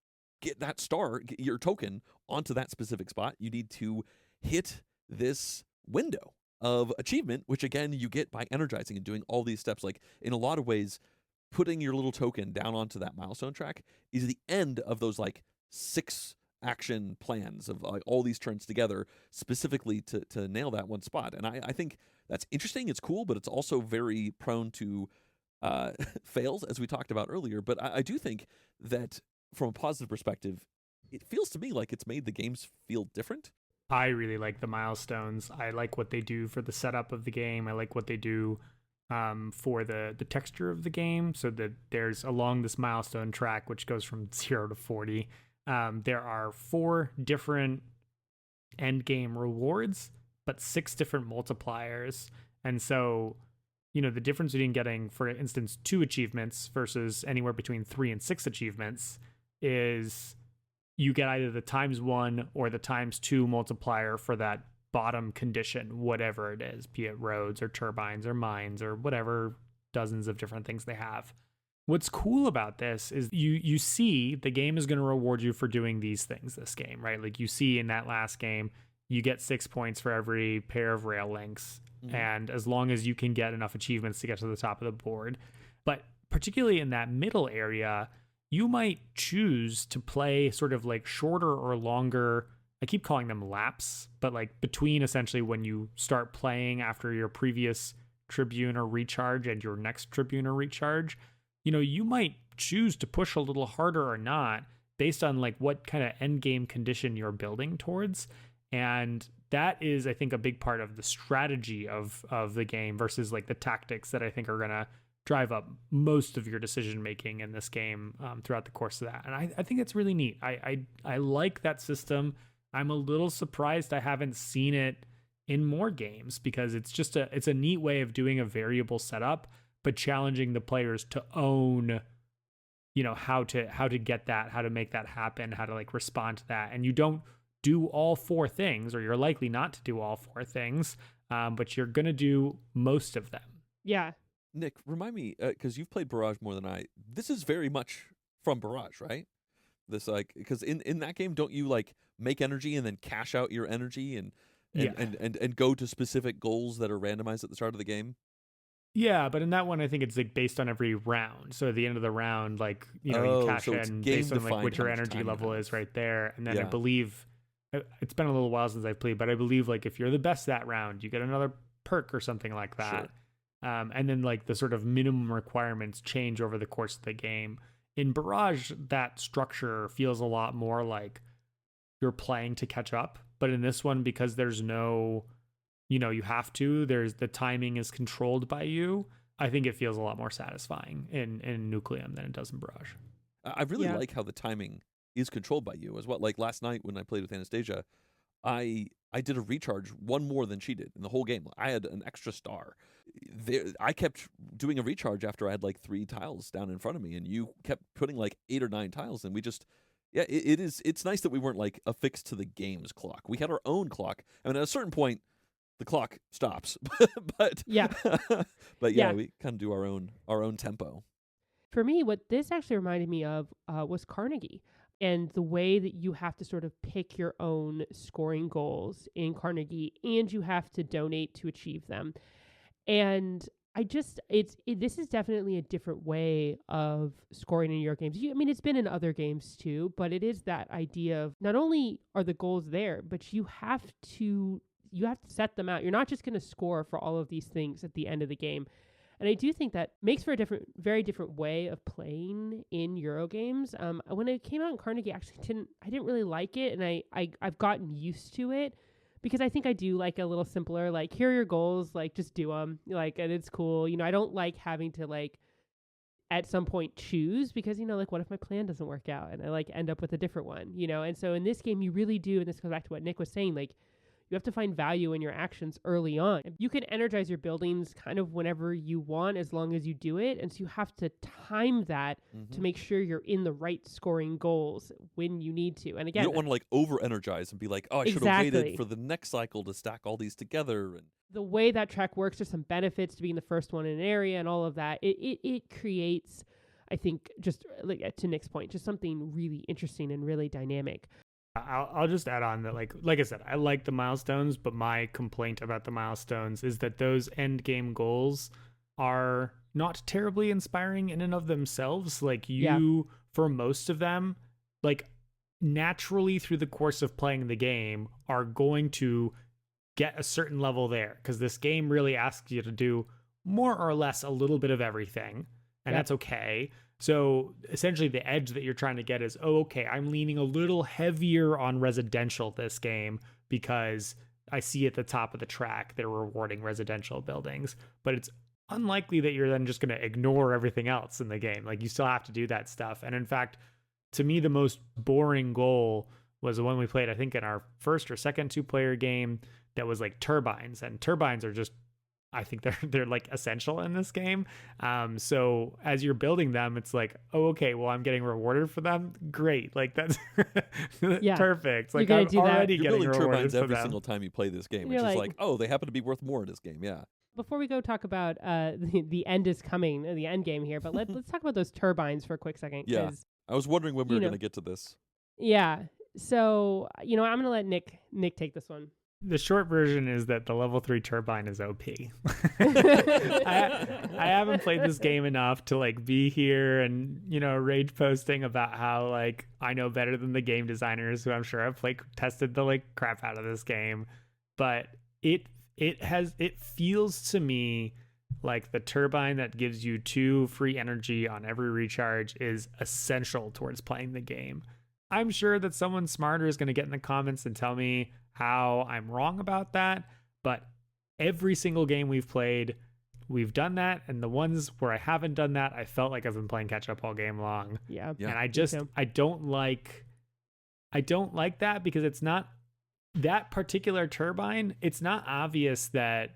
get that star, get your token onto that specific spot, you need to hit this window of achievement, which again you get by energizing and doing all these steps. Like, in a lot of ways, putting your little token down onto that milestone track is the end of those like 6 action plans of like all these turns together specifically to nail that one spot. And I think that's interesting. It's cool, but it's also very prone to fails, as we talked about earlier. But I do think that from a positive perspective, it feels to me like it's made the games feel different. I really like the milestones. I like what they do for the setup of the game. I like what they do for the texture of the game, so that there's along this milestone track, which goes from 0 to 40, there are 4 different end game rewards, but 6 different multipliers. And so, the difference between getting, for instance, 2 achievements versus anywhere between 3 and 6 achievements is you get either the ×1 or the ×2 multiplier for that bottom condition, whatever it is, be it roads or turbines or mines or whatever dozens of different things they have. What's cool about this is you see the game is going to reward you for doing these things this game, right? Like, you see in that last game, you get 6 points for every pair of rail links. Mm-hmm. And as long as you can get enough achievements to get to the top of the board. But particularly in that middle area, you might choose to play sort of like shorter or longer, I keep calling them laps, but like between essentially when you start playing after your previous Tribune or recharge and your next Tribune or recharge, you might choose to push a little harder or not based on like what kind of end game condition you're building towards. And that is, I think, a big part of the strategy of the game versus like the tactics that I think are going to drive up most of your decision making in this game throughout the course of that. And I think it's really neat. I like that system. I'm a little surprised I haven't seen it in more games, because it's just it's a neat way of doing a variable setup, but challenging the players to own, how to get that, how to make that happen, how to like respond to that. And you don't do all 4 things, or you're likely not to do all 4 things, but you're going to do most of them. Yeah. Nick, remind me, because you've played Barrage more than I. This is very much from Barrage, right? This like, because in that game, don't you like make energy and then cash out your energy and go to specific goals that are randomized at the start of the game? Yeah, but in that one, I think it's like based on every round. So at the end of the round, like you cash so it's in based on like game-defined what your how much energy time you level have. is right there. And then I Yeah. believe it's been a little while since I've played, but I believe like if you're the best that round, you get another perk or something like that. And then like the sort of minimum requirements change over the course of the game. In Barrage, that structure feels a lot more like you're playing to catch up. But in this one, because there's no, you have to, the timing is controlled by you. I think it feels a lot more satisfying in Nucleum than it does in Barrage. I really like how the timing is controlled by you as well. Like last night when I played with Anastasia, I did a recharge one more than she did in the whole game. I had an extra star. I kept doing a recharge after I had like 3 tiles down in front of me, and you kept putting like 8 or 9 tiles, and we just it's nice that we weren't like affixed to the game's clock. We had our own clock. I mean, at a certain point, the clock stops, but Yeah. but we kind of do our own tempo. For me, what this actually reminded me of was Carnegie, and the way that you have to sort of pick your own scoring goals in Carnegie, and you have to donate to achieve them. And this is definitely a different way of scoring in your games. It's been in other games too, but it is that idea of not only are the goals there, but you have to set them out. You're not just going to score for all of these things at the end of the game. And I do think that makes for a very different way of playing in Euro games. When it came out in Carnegie, I didn't really like it, and I've gotten used to it because I think I do like a little simpler. Like, here are your goals, like just do them, like, and it's cool. I don't like having to like at some point choose because like what if my plan doesn't work out and I like end up with a different one, And so in this game, you really do, and this goes back to what Nick was saying, like. You have to find value in your actions early on. You can energize your buildings kind of whenever you want as long as you do it. And so you have to time that to make sure you're in the right scoring goals when you need to. And again, you don't want to like over-energize and be like, oh, I should have waited for the next cycle to stack all these together. And the way that track works, there's some benefits to being the first one in an area and all of that. It creates, I think, just like to Nick's point, just something really interesting and really dynamic. I'll just add on that, like I said, I like the milestones, but my complaint about the milestones is that those end game goals are not terribly inspiring in and of themselves. Like for most of them, like naturally through the course of playing the game are going to get a certain level there because this game really asks you to do more or less a little bit of everything, and that's okay. So essentially the edge that you're trying to get is, okay, I'm leaning a little heavier on residential this game because I see at the top of the track they're rewarding residential buildings. But it's unlikely that you're then just going to ignore everything else in the game. Like, you still have to do that stuff. And in fact, to me, the most boring goal was the one we played, I think, in our first or second 2-player game that was like turbines. And turbines are just, I think they're like essential in this game. So as you're building them, it's like, oh, okay, well, I'm getting rewarded for them. Great. Like, that's perfect. Like, I'm already getting building rewarded turbines for every them. single time you play this game. You're It's just like, oh, they happen to be worth more in this game. Yeah. Before we go talk about the end is coming, the end game here, but let's talk about those turbines for a quick second. Yeah. I was wondering when we were going to get to this. Yeah. So, I'm going to let Nick take this one. The short version is that the level 3 turbine is OP. I haven't played this game enough to like be here and, rage posting about how like I know better than the game designers who I'm sure have like tested the like crap out of this game. But it feels to me like the turbine that gives you 2 free energy on every recharge is essential towards playing the game. I'm sure that someone smarter is going to get in the comments and tell me how I'm wrong about that, but every single game we've played, we've done that, and the ones where I haven't done that, I felt like I've been playing catch up all game long. Yeah. And I don't like that because it's not that particular turbine. It's not obvious that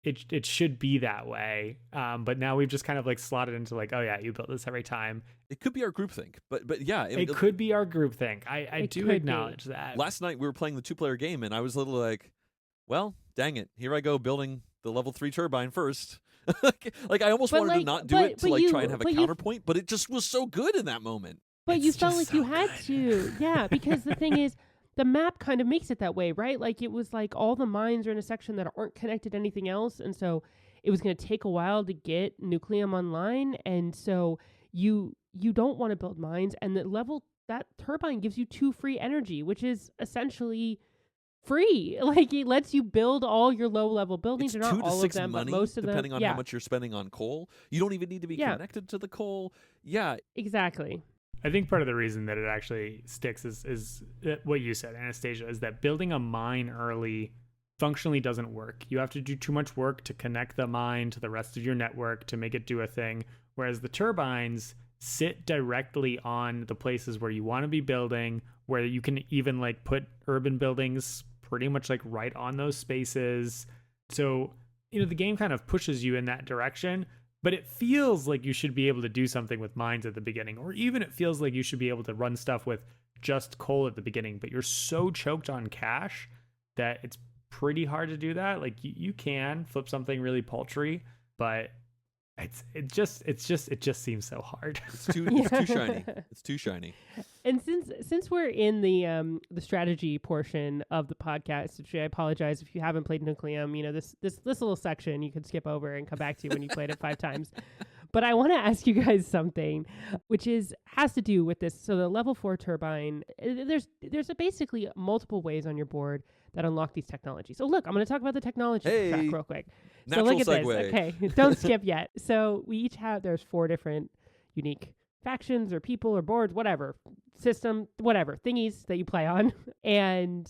it should be that way. But now we've just kind of like slotted into like, oh yeah, you built this every time. It could be our groupthink, but yeah, it could be our groupthink. I do acknowledge that. Last night we were playing the 2-player game, and I was a little like, well, dang it, here I go building the level 3 turbine first. like I almost wanted to not do it to like try and have a counterpoint, but it just was so good in that moment. But you felt like you had to, yeah, because the thing is, the map kind of makes it that way, right? Like it was like all the mines are in a section that aren't connected to anything else, and so it was going to take a while to get Nucleum online, and so you don't want to build mines, and that turbine gives you 2 free energy, which is essentially free. Like it lets you build all your low level buildings. It's not 2 to all 6 of them, money, but most of them, depending on how much you're spending on coal. You don't even need to be connected to the coal. Yeah, exactly. I think part of the reason that it actually sticks is what you said, Anastasia, is that building a mine early functionally doesn't work. You have to do too much work to connect the mine to the rest of your network to make it do a thing, whereas the turbines sit directly on the places where you want to be building, where you can even like put urban buildings pretty much like right on those spaces. So, the game kind of pushes you in that direction. But it feels like you should be able to do something with mines at the beginning, or even it feels like you should be able to run stuff with just coal at the beginning, but you're so choked on cash that it's pretty hard to do that. Like you can flip something really paltry, but it just seems so hard. It's too shiny. It's too shiny. And since we're in the strategy portion of the podcast, which I apologize if you haven't played Nucleum, this little section you could skip over and come back to when you played it 5 times. But I want to ask you guys something, which has to do with this. So the level 4 turbine, there's basically multiple ways on your board that unlock these technologies. So look, I'm going to talk about the technology track real quick. Natural so look at segue. this. Okay, don't skip yet. So we each there's 4 different unique factions or people or boards, whatever, system, whatever, thingies that you play on. And,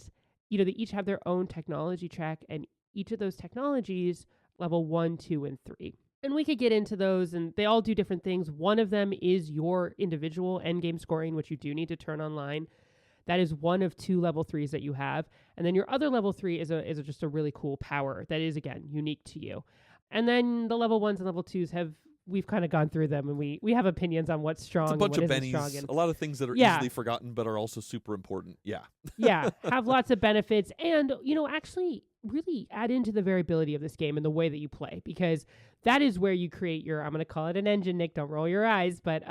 they each have their own technology track, and each of those technologies level 1, 2, and 3. And we could get into those, and they all do different things. One of them is your individual endgame scoring, which you do need to turn online. That is one of 2 level 3s that you have. And then your other level 3 is just a really cool power that is, again, unique to you. And then the level 1s and level 2s we've kind of gone through them, and we have opinions on what's strong. It's a bunch and of what isn't bennies, strong. And a lot of things that are easily forgotten but are also super important. Yeah. Yeah, have lots of benefits, and actually really add into the variability of this game and the way that you play, because that is where you create your, I'm going to call it an engine, Nick, don't roll your eyes, but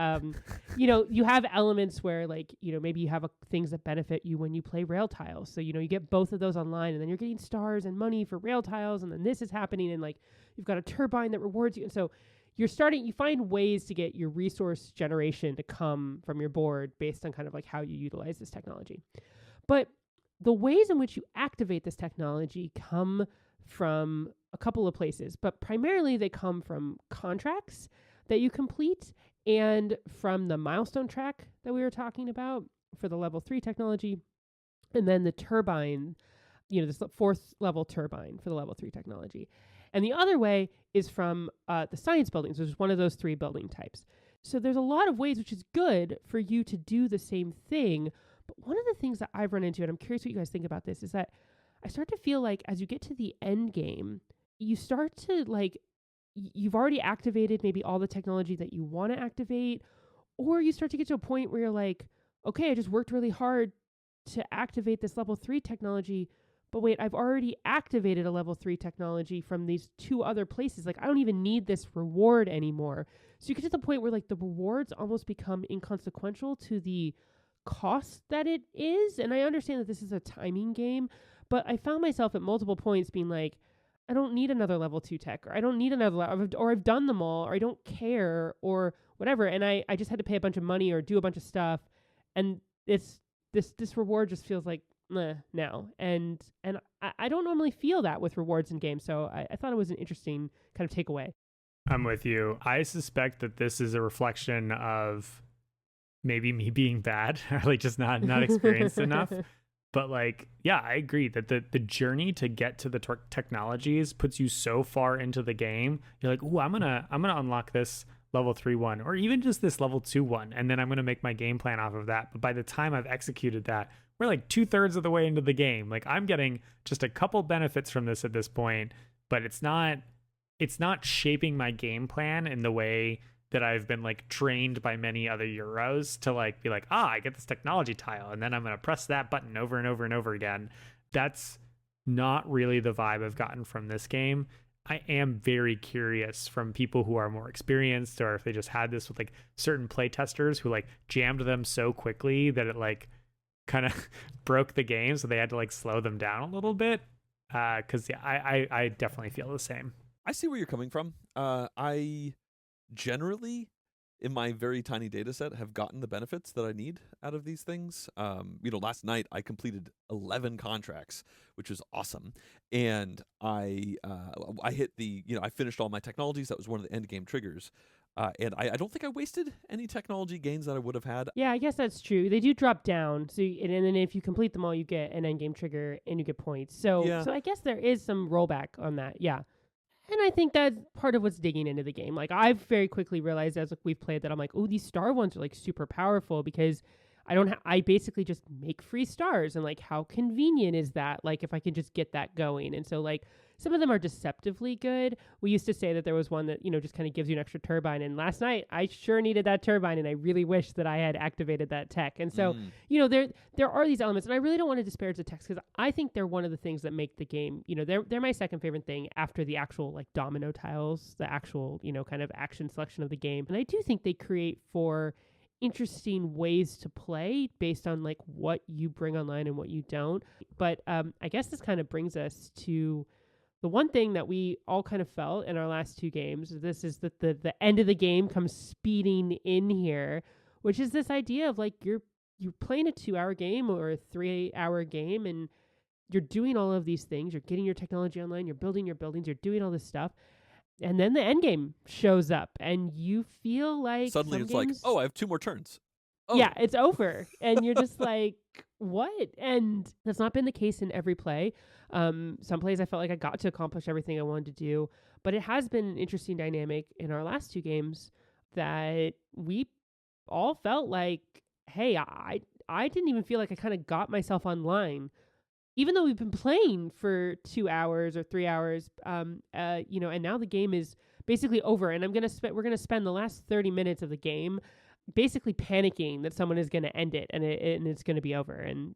you have elements where maybe you have things that benefit you when you play rail tiles. So you get both of those online, and then you're getting stars and money for rail tiles, and then this is happening, and you've got a turbine that rewards you, and so you find ways to get your resource generation to come from your board based on kind of like how you utilize this technology. But the ways in which you activate this technology come from a couple of places, but primarily they come from contracts that you complete and from the milestone track that we were talking about for the level 3 technology, and then the turbine, this 4th level turbine for the level 3 technology. And the other way is from the science buildings, which is one of those 3 building types. So there's a lot of ways, which is good for you to do the same thing. But one of the things that I've run into, and I'm curious what you guys think about this, is that I start to feel like as you get to the end game, you start to you've already activated maybe all the technology that you want to activate, or you start to get to a point where you're like, okay, I just worked really hard to activate this level 3 technology, but wait, I've already activated a level 3 technology from these 2 other places. I don't even need this reward anymore. So you get to the point where the rewards almost become inconsequential to the cost that it is. And I understand that this is a timing game, but I found myself at multiple points being like, I don't need another level 2 tech, or I don't need another or I've done them all, or I don't care, or whatever. And I just had to pay a bunch of money or do a bunch of stuff. And this reward just feels like now. And I don't normally feel that with rewards in games. So I thought it was an interesting kind of takeaway. I'm with you. I suspect that this is a reflection of maybe me being bad, or just not experienced enough. But I agree that the journey to get to the technologies puts you so far into the game. You're like, ooh, I'm gonna unlock this level 3 one, or even just this level 2 one, and then I'm gonna make my game plan off of that. But by the time I've executed that, we're 2/3 of the way into the game. I'm getting just a couple benefits from this at this point, but it's not it's not shaping my game plan in the way that I've been like trained by many other Euros to like be like, I get this technology tile and then I'm going to press that button over and over and over again. That's not really the vibe I've gotten from this game. I am very curious from people who are more experienced, or if they just had this with like certain play testers who like jammed them so quickly that it like kind of broke the game, so they had to like slow them down a little bit. Because I definitely feel the same. I see where you're coming from. I generally, in my very tiny data set, have gotten the benefits that I need out of these things. Last night I completed 11 contracts, which was awesome. And I hit I finished all my technologies. That was one of the end game triggers. And I don't think I wasted any technology gains that I would have had. Yeah, I guess that's true. They do drop down. So and then if you complete them all, you get an end game trigger and you get points. So I guess there is some rollback on that. Yeah. And I think that's part of what's digging into the game. Like, I've very quickly realized as we've played that I'm like, oh, these star ones are like super powerful because I basically just make free stars. And like, how convenient is that? Like, if I can just get that going. And so like, some of them are deceptively good. We used to say that there was one that, just kind of gives you an extra turbine. And last night I sure needed that turbine and I really wish that I had activated that tech. And so, there are these elements, and I really don't want to disparage the techs because I think they're one of the things that make the game, they're my second favorite thing after the actual like domino tiles, the actual, kind of action selection of the game. And I do think they create for interesting ways to play based on like what you bring online and what you don't. But I guess this kind of brings us to the one thing that we all kind of felt in our last two games. This is that the end of the game comes speeding in here, which is this idea of like you're playing a 2-hour game or a 3-hour game, and you're doing all of these things. You're getting your technology online. You're building your buildings. You're doing all this stuff. And then the end game shows up, and you feel like suddenly it's like, oh, I have 2 more turns. Oh. Yeah, it's over. And you're just like, what? And that's not been the case in every play. Some plays I felt like I got to accomplish everything I wanted to do. But it has been an interesting dynamic in our last 2 games that we all felt like, hey, I didn't even feel like I kind of got myself online. Even though we've been playing for 2 hours or 3 hours, and now the game is basically over, and we're gonna spend the last 30 minutes of the game basically panicking that someone is gonna end it, and it's gonna be over, and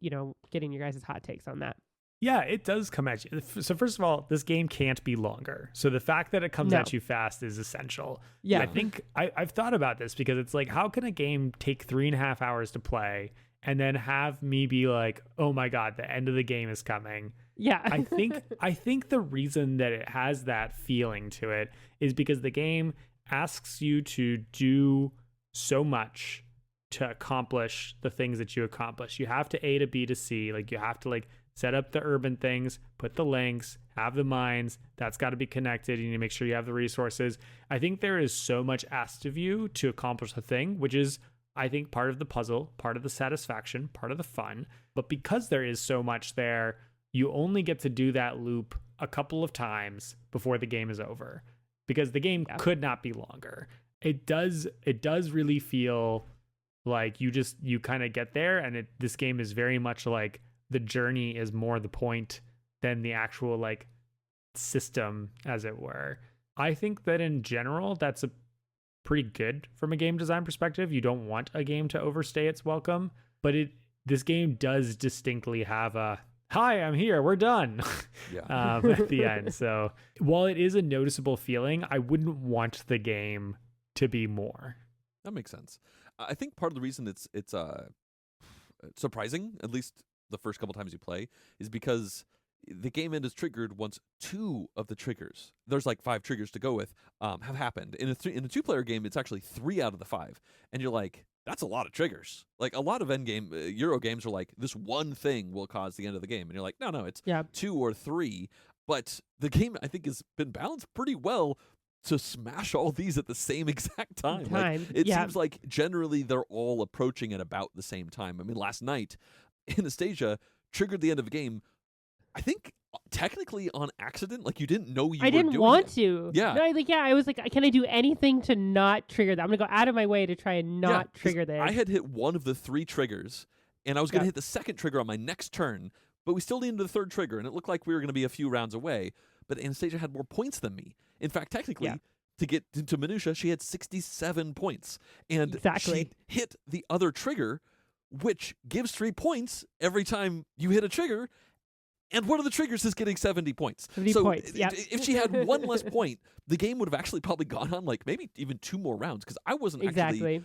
getting your guys' hot takes on that. Yeah, it does come at you. So first of all, this game can't be longer. So the fact that it comes at you fast is essential. Yeah, I think I've thought about this because it's like, how can a game take 3.5 hours to play and then have me be like, oh my God, the end of the game is coming? Yeah. I think the reason that it has that feeling to it is because the game asks you to do so much to accomplish the things that you accomplish. You have to A to B to C. Like, you have to like set up the urban things, put the links, have the mines. That's got to be connected. You need to make sure you have the resources. I think there is so much asked of you to accomplish the thing, which is, I think, part of the puzzle, part of the satisfaction, part of the fun. But because there is so much there, you only get to do that loop a couple of times before the game is over, because the game could not be longer. It does really feel like you kind of get there, and this game is very much like the journey is more the point than the actual like system, as it were. I think that in general, that's a pretty good from a game design perspective. You don't want a game to overstay its welcome, but this game does distinctly have a, hi, I'm here, we're done. Yeah. At the end. So while it is a noticeable feeling, I wouldn't want the game to be more. That makes sense. I think part of the reason it's surprising, at least the first couple times you play, is because the game end is triggered once 2 of the triggers, there's like 5 triggers to go with, have happened. In a 2-player game, it's actually 3 out of the 5. And you're like, that's a lot of triggers. Like, a lot of endgame Euro games are like, this one thing will cause the end of the game. And you're like, no, it's 2 or 3. But the game, I think, has been balanced pretty well to smash all these at the same exact time. Like, it seems like generally they're all approaching at about the same time. I mean, last night, Anastasia triggered the end of the game, I think technically on accident. Like, you didn't know you were doing it. I didn't want to. Yeah. No, I was like, can I do anything to not trigger that? I'm going to go out of my way to try and not trigger this. I had hit one of the 3 triggers, and I was going to hit the second trigger on my next turn, but we still needed the third trigger, and it looked like we were going to be a few rounds away. But Anastasia had more points than me. In fact, technically, Yeah. to get into minutia, she had 67 points. And Exactly. she hit the other trigger, which gives 3 points every time you hit a trigger. And one of the triggers is getting 70 points. 70 so points, yep. if she had one less point, the game would have actually probably gone on like maybe even 2 more rounds, because I wasn't actually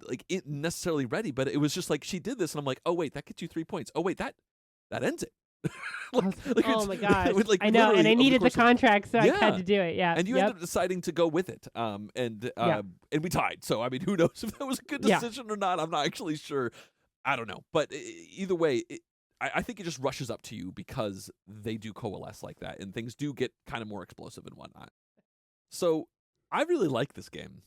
like necessarily ready. But it was just like she did this, and I'm like, oh wait, that gets you 3 points. Oh wait, that ends it. Oh my gosh. Like, I know, and I needed the contract, so I had Yeah. to do it. Yeah. And you ended up deciding to go with it. And we tied. So I mean, who knows if that was a good decision or not? I'm not actually sure. I don't know. But either way, I think it just rushes up to you because they do coalesce like that, and things do get kind of more explosive and whatnot. So I really like this game.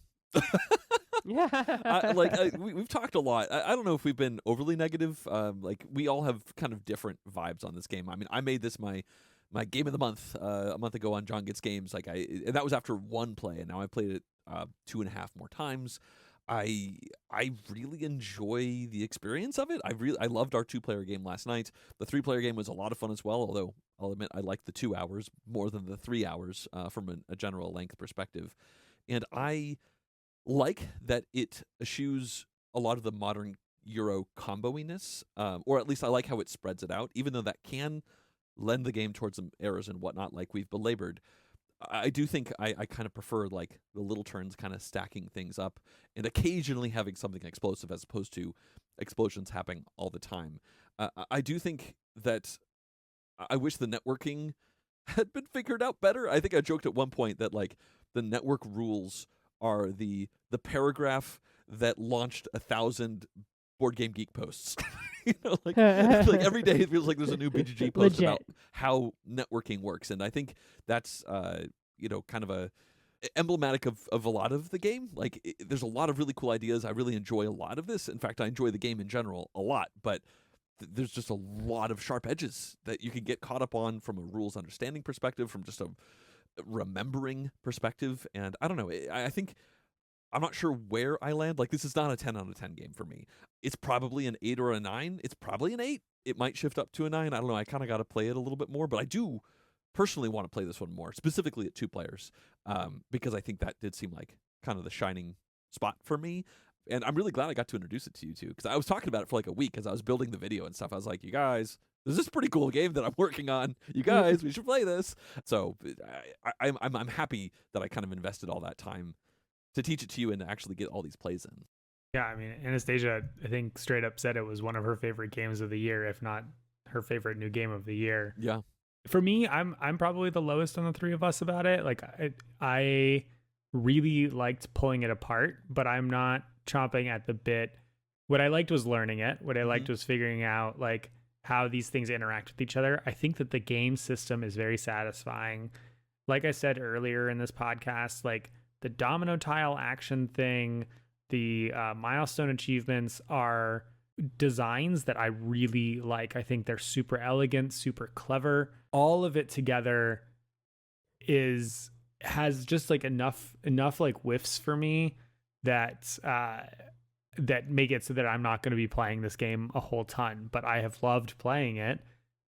Yeah. We've talked a lot. I don't know if we've been overly negative. Like, we all have kind of different vibes on this game. I mean, I made this my game of the month a month ago on John Gets Games. And that was after one play, and now I played it 2.5 more times. I really enjoy the experience of it. I loved our 2-player game last night. The 3-player game was a lot of fun as well, although I'll admit I liked the 2 hours more than the 3 hours from a general length perspective. And I like that it eschews a lot of the modern Euro comboiness, or at least I like how it spreads it out, even though that can lend the game towards some errors and whatnot, like we've belabored. I do think I kind of prefer like the little turns kind of stacking things up and occasionally having something explosive as opposed to explosions happening all the time. I do think that I wish the networking had been figured out better. I think I joked at one point that like the network rules are the paragraph that launched 1,000 Board Game Geek posts. Like every day it feels like there's a new BGG post Legit. about how networking works, and I think that's kind of a emblematic of a lot of the game. Like, there's a lot of really cool ideas. I really enjoy a lot of this. In fact, I enjoy the game in general a lot, but there's just a lot of sharp edges that you can get caught up on from a rules understanding perspective, from just a remembering perspective, and I don't know. I think I'm not sure where I land. Like, this is not a 10 out of 10 game for me. It's probably an 8 or a 9. It's probably an 8. It might shift up to a 9. I don't know. I kind of got to play it a little bit more, but I do personally want to play this one more, specifically at 2 players, because I think that did seem like kind of the shining spot for me. And I'm really glad I got to introduce it to you, too, because I was talking about it for like a week as I was building the video and stuff. I was like, you guys, this is a pretty cool game that I'm working on. You guys, we should play this. So I'm happy that I kind of invested all that time to teach it to you and to actually get all these plays in. Yeah, I mean, Anastasia, I think, straight up said it was one of her favorite games of the year, if not her favorite new game of the year. Yeah. For me, I'm probably the lowest on the 3 of us about it. Like, I really liked pulling it apart, but I'm not chomping at the bit. What I liked was learning it. What I liked was figuring out like how these things interact with each other. I think that the game system is very satisfying. Like I said earlier in this podcast, like the domino tile action thing, the milestone achievements are designs that I really like. I think they're super elegant, super clever. All of it together has just like enough like whiffs for me that that make it so that I'm not going to be playing this game a whole ton, but I have loved playing it.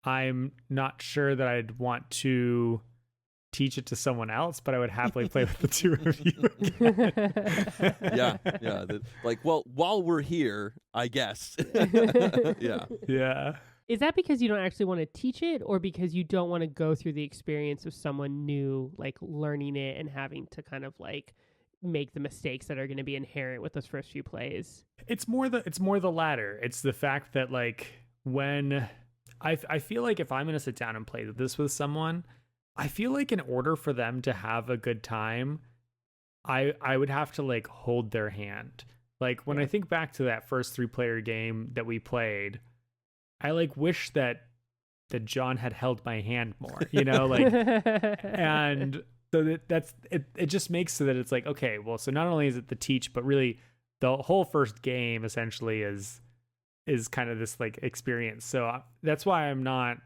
I'm not sure that I'd want to teach it to someone else, but I would happily play with the 2 of you again. Yeah. Well, while we're here, I guess. Yeah. Is that because you don't actually want to teach it, or because you don't want to go through the experience of someone new, like learning it and having to kind of like make the mistakes that are going to be inherent with those first few plays? It's more the latter. It's the fact that like when I feel like if I'm going to sit down and play this with someone, I feel like in order for them to have a good time, I would have to like hold their hand. Like when I think back to that first 3-player game that we played, I like wish that John had held my hand more, like, and so that's it. It just makes so that it's like, okay, well, so not only is it the teach, but really the whole first game essentially is kind of this like experience. So that's why I'm not,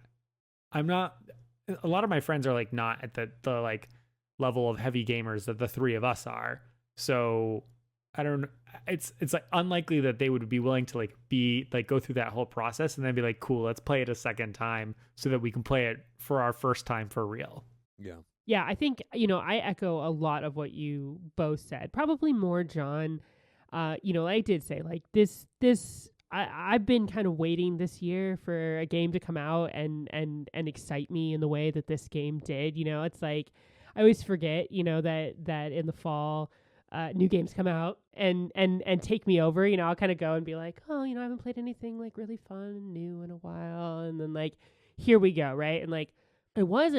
a lot of my friends are like not at the like level of heavy gamers that the 3 of us are. So I don't, it's like unlikely that they would be willing to like be like go through that whole process and then be like, cool, let's play it a second time so that we can play it for our first time for real. Yeah. Yeah, I think, I echo a lot of what you both said. Probably more John. I did say, like, I've been kind of waiting this year for a game to come out and excite me in the way that this game did. It's like I always forget, that in the fall, new games come out and take me over. I'll kind of go and be like, oh, I haven't played anything like really fun and new in a while, and then like here we go, right? And like I was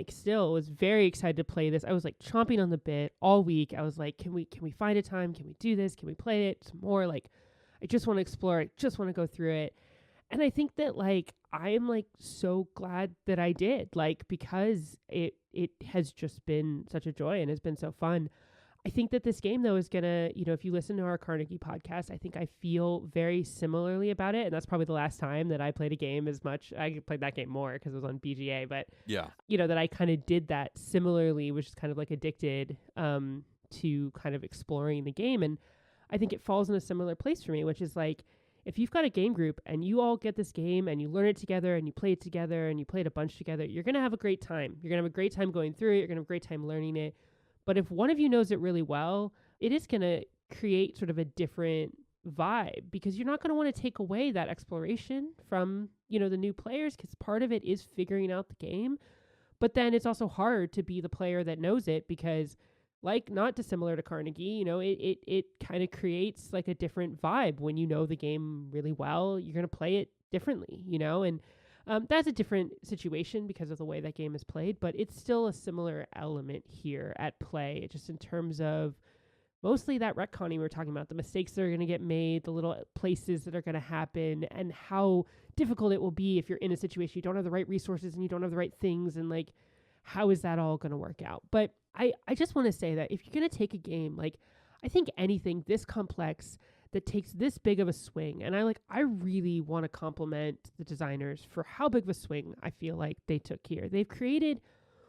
still was very excited to play this. I was like chomping on the bit all week. I was like, can we find a time? Can we do this? Can we play it some more? Like, I just want to explore it. Just want to go through it. And I think that like I am like so glad that I did, like, because it has just been such a joy and has been so fun. I think that this game, though, is going to, if you listen to our Carnegie podcast, I think I feel very similarly about it. And that's probably the last time that I played a game as much. I played that game more because it was on BGA. But, yeah, that I kind of did that similarly, which is kind of like addicted to kind of exploring the game. And I think it falls in a similar place for me, which is like, if you've got a game group and you all get this game and you learn it together and you play it together and you play it a bunch together, you're going to have a great time. You're going to have a great time going through it. You're going to have a great time learning it. But if one of you knows it really well, it is going to create sort of a different vibe, because you're not going to want to take away that exploration from, the new players, because part of it is figuring out the game. But then it's also hard to be the player that knows it, because like, not dissimilar to Carnegie, it kind of creates like a different vibe. When you know the game really well, you're going to play it differently, and that's a different situation because of the way that game is played, but it's still a similar element here at play, just in terms of mostly that retconning we were talking about, the mistakes that are going to get made, the little places that are going to happen, and how difficult it will be if you're in a situation you don't have the right resources and you don't have the right things, and like, how is that all going to work out? But I just want to say that if you're going to take a game, like, I think anything this complex that takes this big of a swing, and I really want to compliment the designers for how big of a swing I feel like they took here. They've created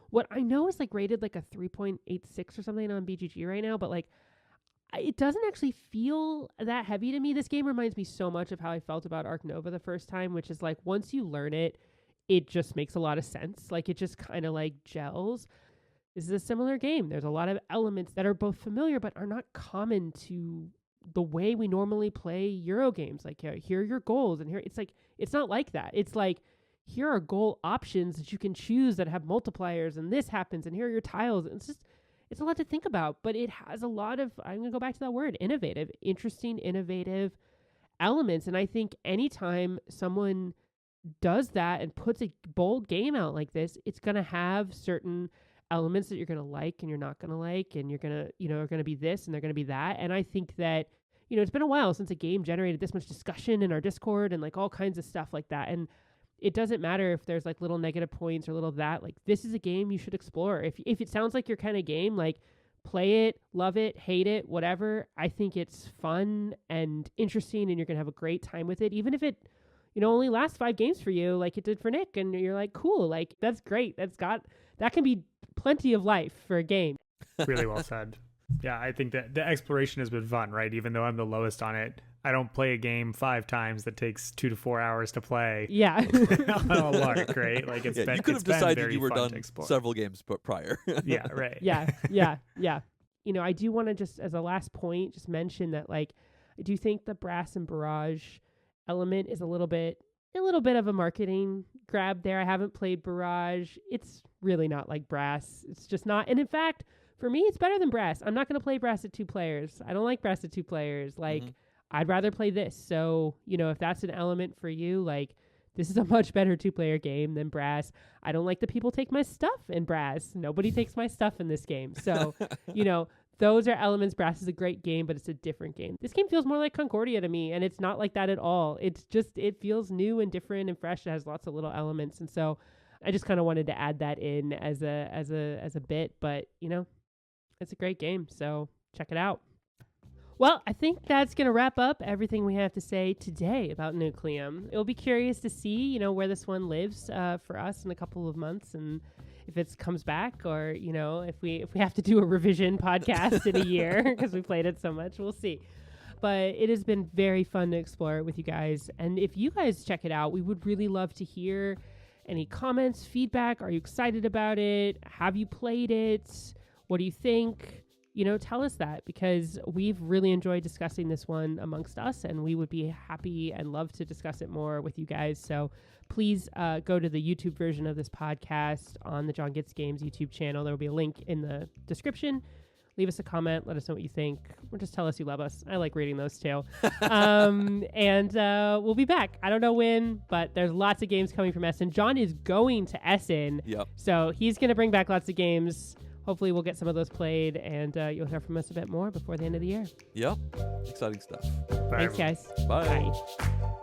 what I know is like rated like a 3.86 or something on BGG right now, but like it doesn't actually feel that heavy to me. This game reminds me so much of how I felt about Arc Nova the first time, which is like, once you learn it, it just makes a lot of sense. Like, it just kind of like gels. This is a similar game. There's a lot of elements that are both familiar but are not common to the way we normally play Euro games. Like, here are your goals, and here it's not like that. It's like, here are goal options that you can choose that have multipliers, and this happens, and here are your tiles. And it's a lot to think about, but it has a lot of, I'm going to go back to that word, interesting, innovative elements. And I think anytime someone does that and puts a bold game out like this, it's going to have certain elements that you're going to like and you're not going to like, and you're going to, are going to be this and they're going to be that. And I think that, it's been a while since a game generated this much discussion in our Discord and like all kinds of stuff like that. And it doesn't matter if there's like little negative points or little of that. Like, this is a game you should explore. If it sounds like your kind of game, like, play it, love it, hate it, whatever. I think it's fun and interesting, and you're going to have a great time with it. Even if it, only lasts 5 games for you, like it did for Nick, and you're like, cool, like, that's great. That can be plenty of life for a game. Really well said. Yeah, I think that the exploration has been fun, right? Even though I'm the lowest on it, I don't play a game 5 times that takes 2 to 4 hours to play. Yeah. On a lark, right? Like, you could have decided you were done several games but prior. Yeah, right. Yeah. I do want to just, as a last point, just mention that, like, I do think the Brass and Barrage element is a little bit of a marketing grab there. I haven't played Barrage. It's really not like Brass. It's just not. And in fact, for me, it's better than Brass. I'm not going to play Brass at 2 players. I don't like Brass at 2 players. Like, I'd rather play this. So, if that's an element for you, like, this is a much better 2-player game than Brass. I don't like that people take my stuff in Brass. Nobody takes my stuff in this game. So, those are elements. Brass is a great game, but it's a different game. This game feels more like Concordia to me, and it's not like that at all. It's just, it feels new and different and fresh. It has lots of little elements. And so I just kind of wanted to add that in as a bit, but it's a great game. So check it out. Well, I think that's going to wrap up everything we have to say today about Nucleum. It'll be curious to see, where this one lives for us in a couple of months, and if it comes back, or, if we have to do a revision podcast in a year because we played it so much, we'll see. But it has been very fun to explore it with you guys. And if you guys check it out, we would really love to hear Any comments, feedback? Are you excited about it? Have you played it? What do you think? Tell us that, because we've really enjoyed discussing this one amongst us, and we would be happy and love to discuss it more with you guys. So please go to the YouTube version of this podcast on the John Gets Games YouTube channel. There will be a link in the description. Leave us a comment. Let us know what you think. Or just tell us you love us. I like reading those too. And we'll be back. I don't know when, but there's lots of games coming from Essen. John is going to Essen. Yep. So he's going to bring back lots of games. Hopefully we'll get some of those played, and you'll hear from us a bit more before the end of the year. Yep. Exciting stuff. Bye, Thanks, everyone. guys. Bye. Bye.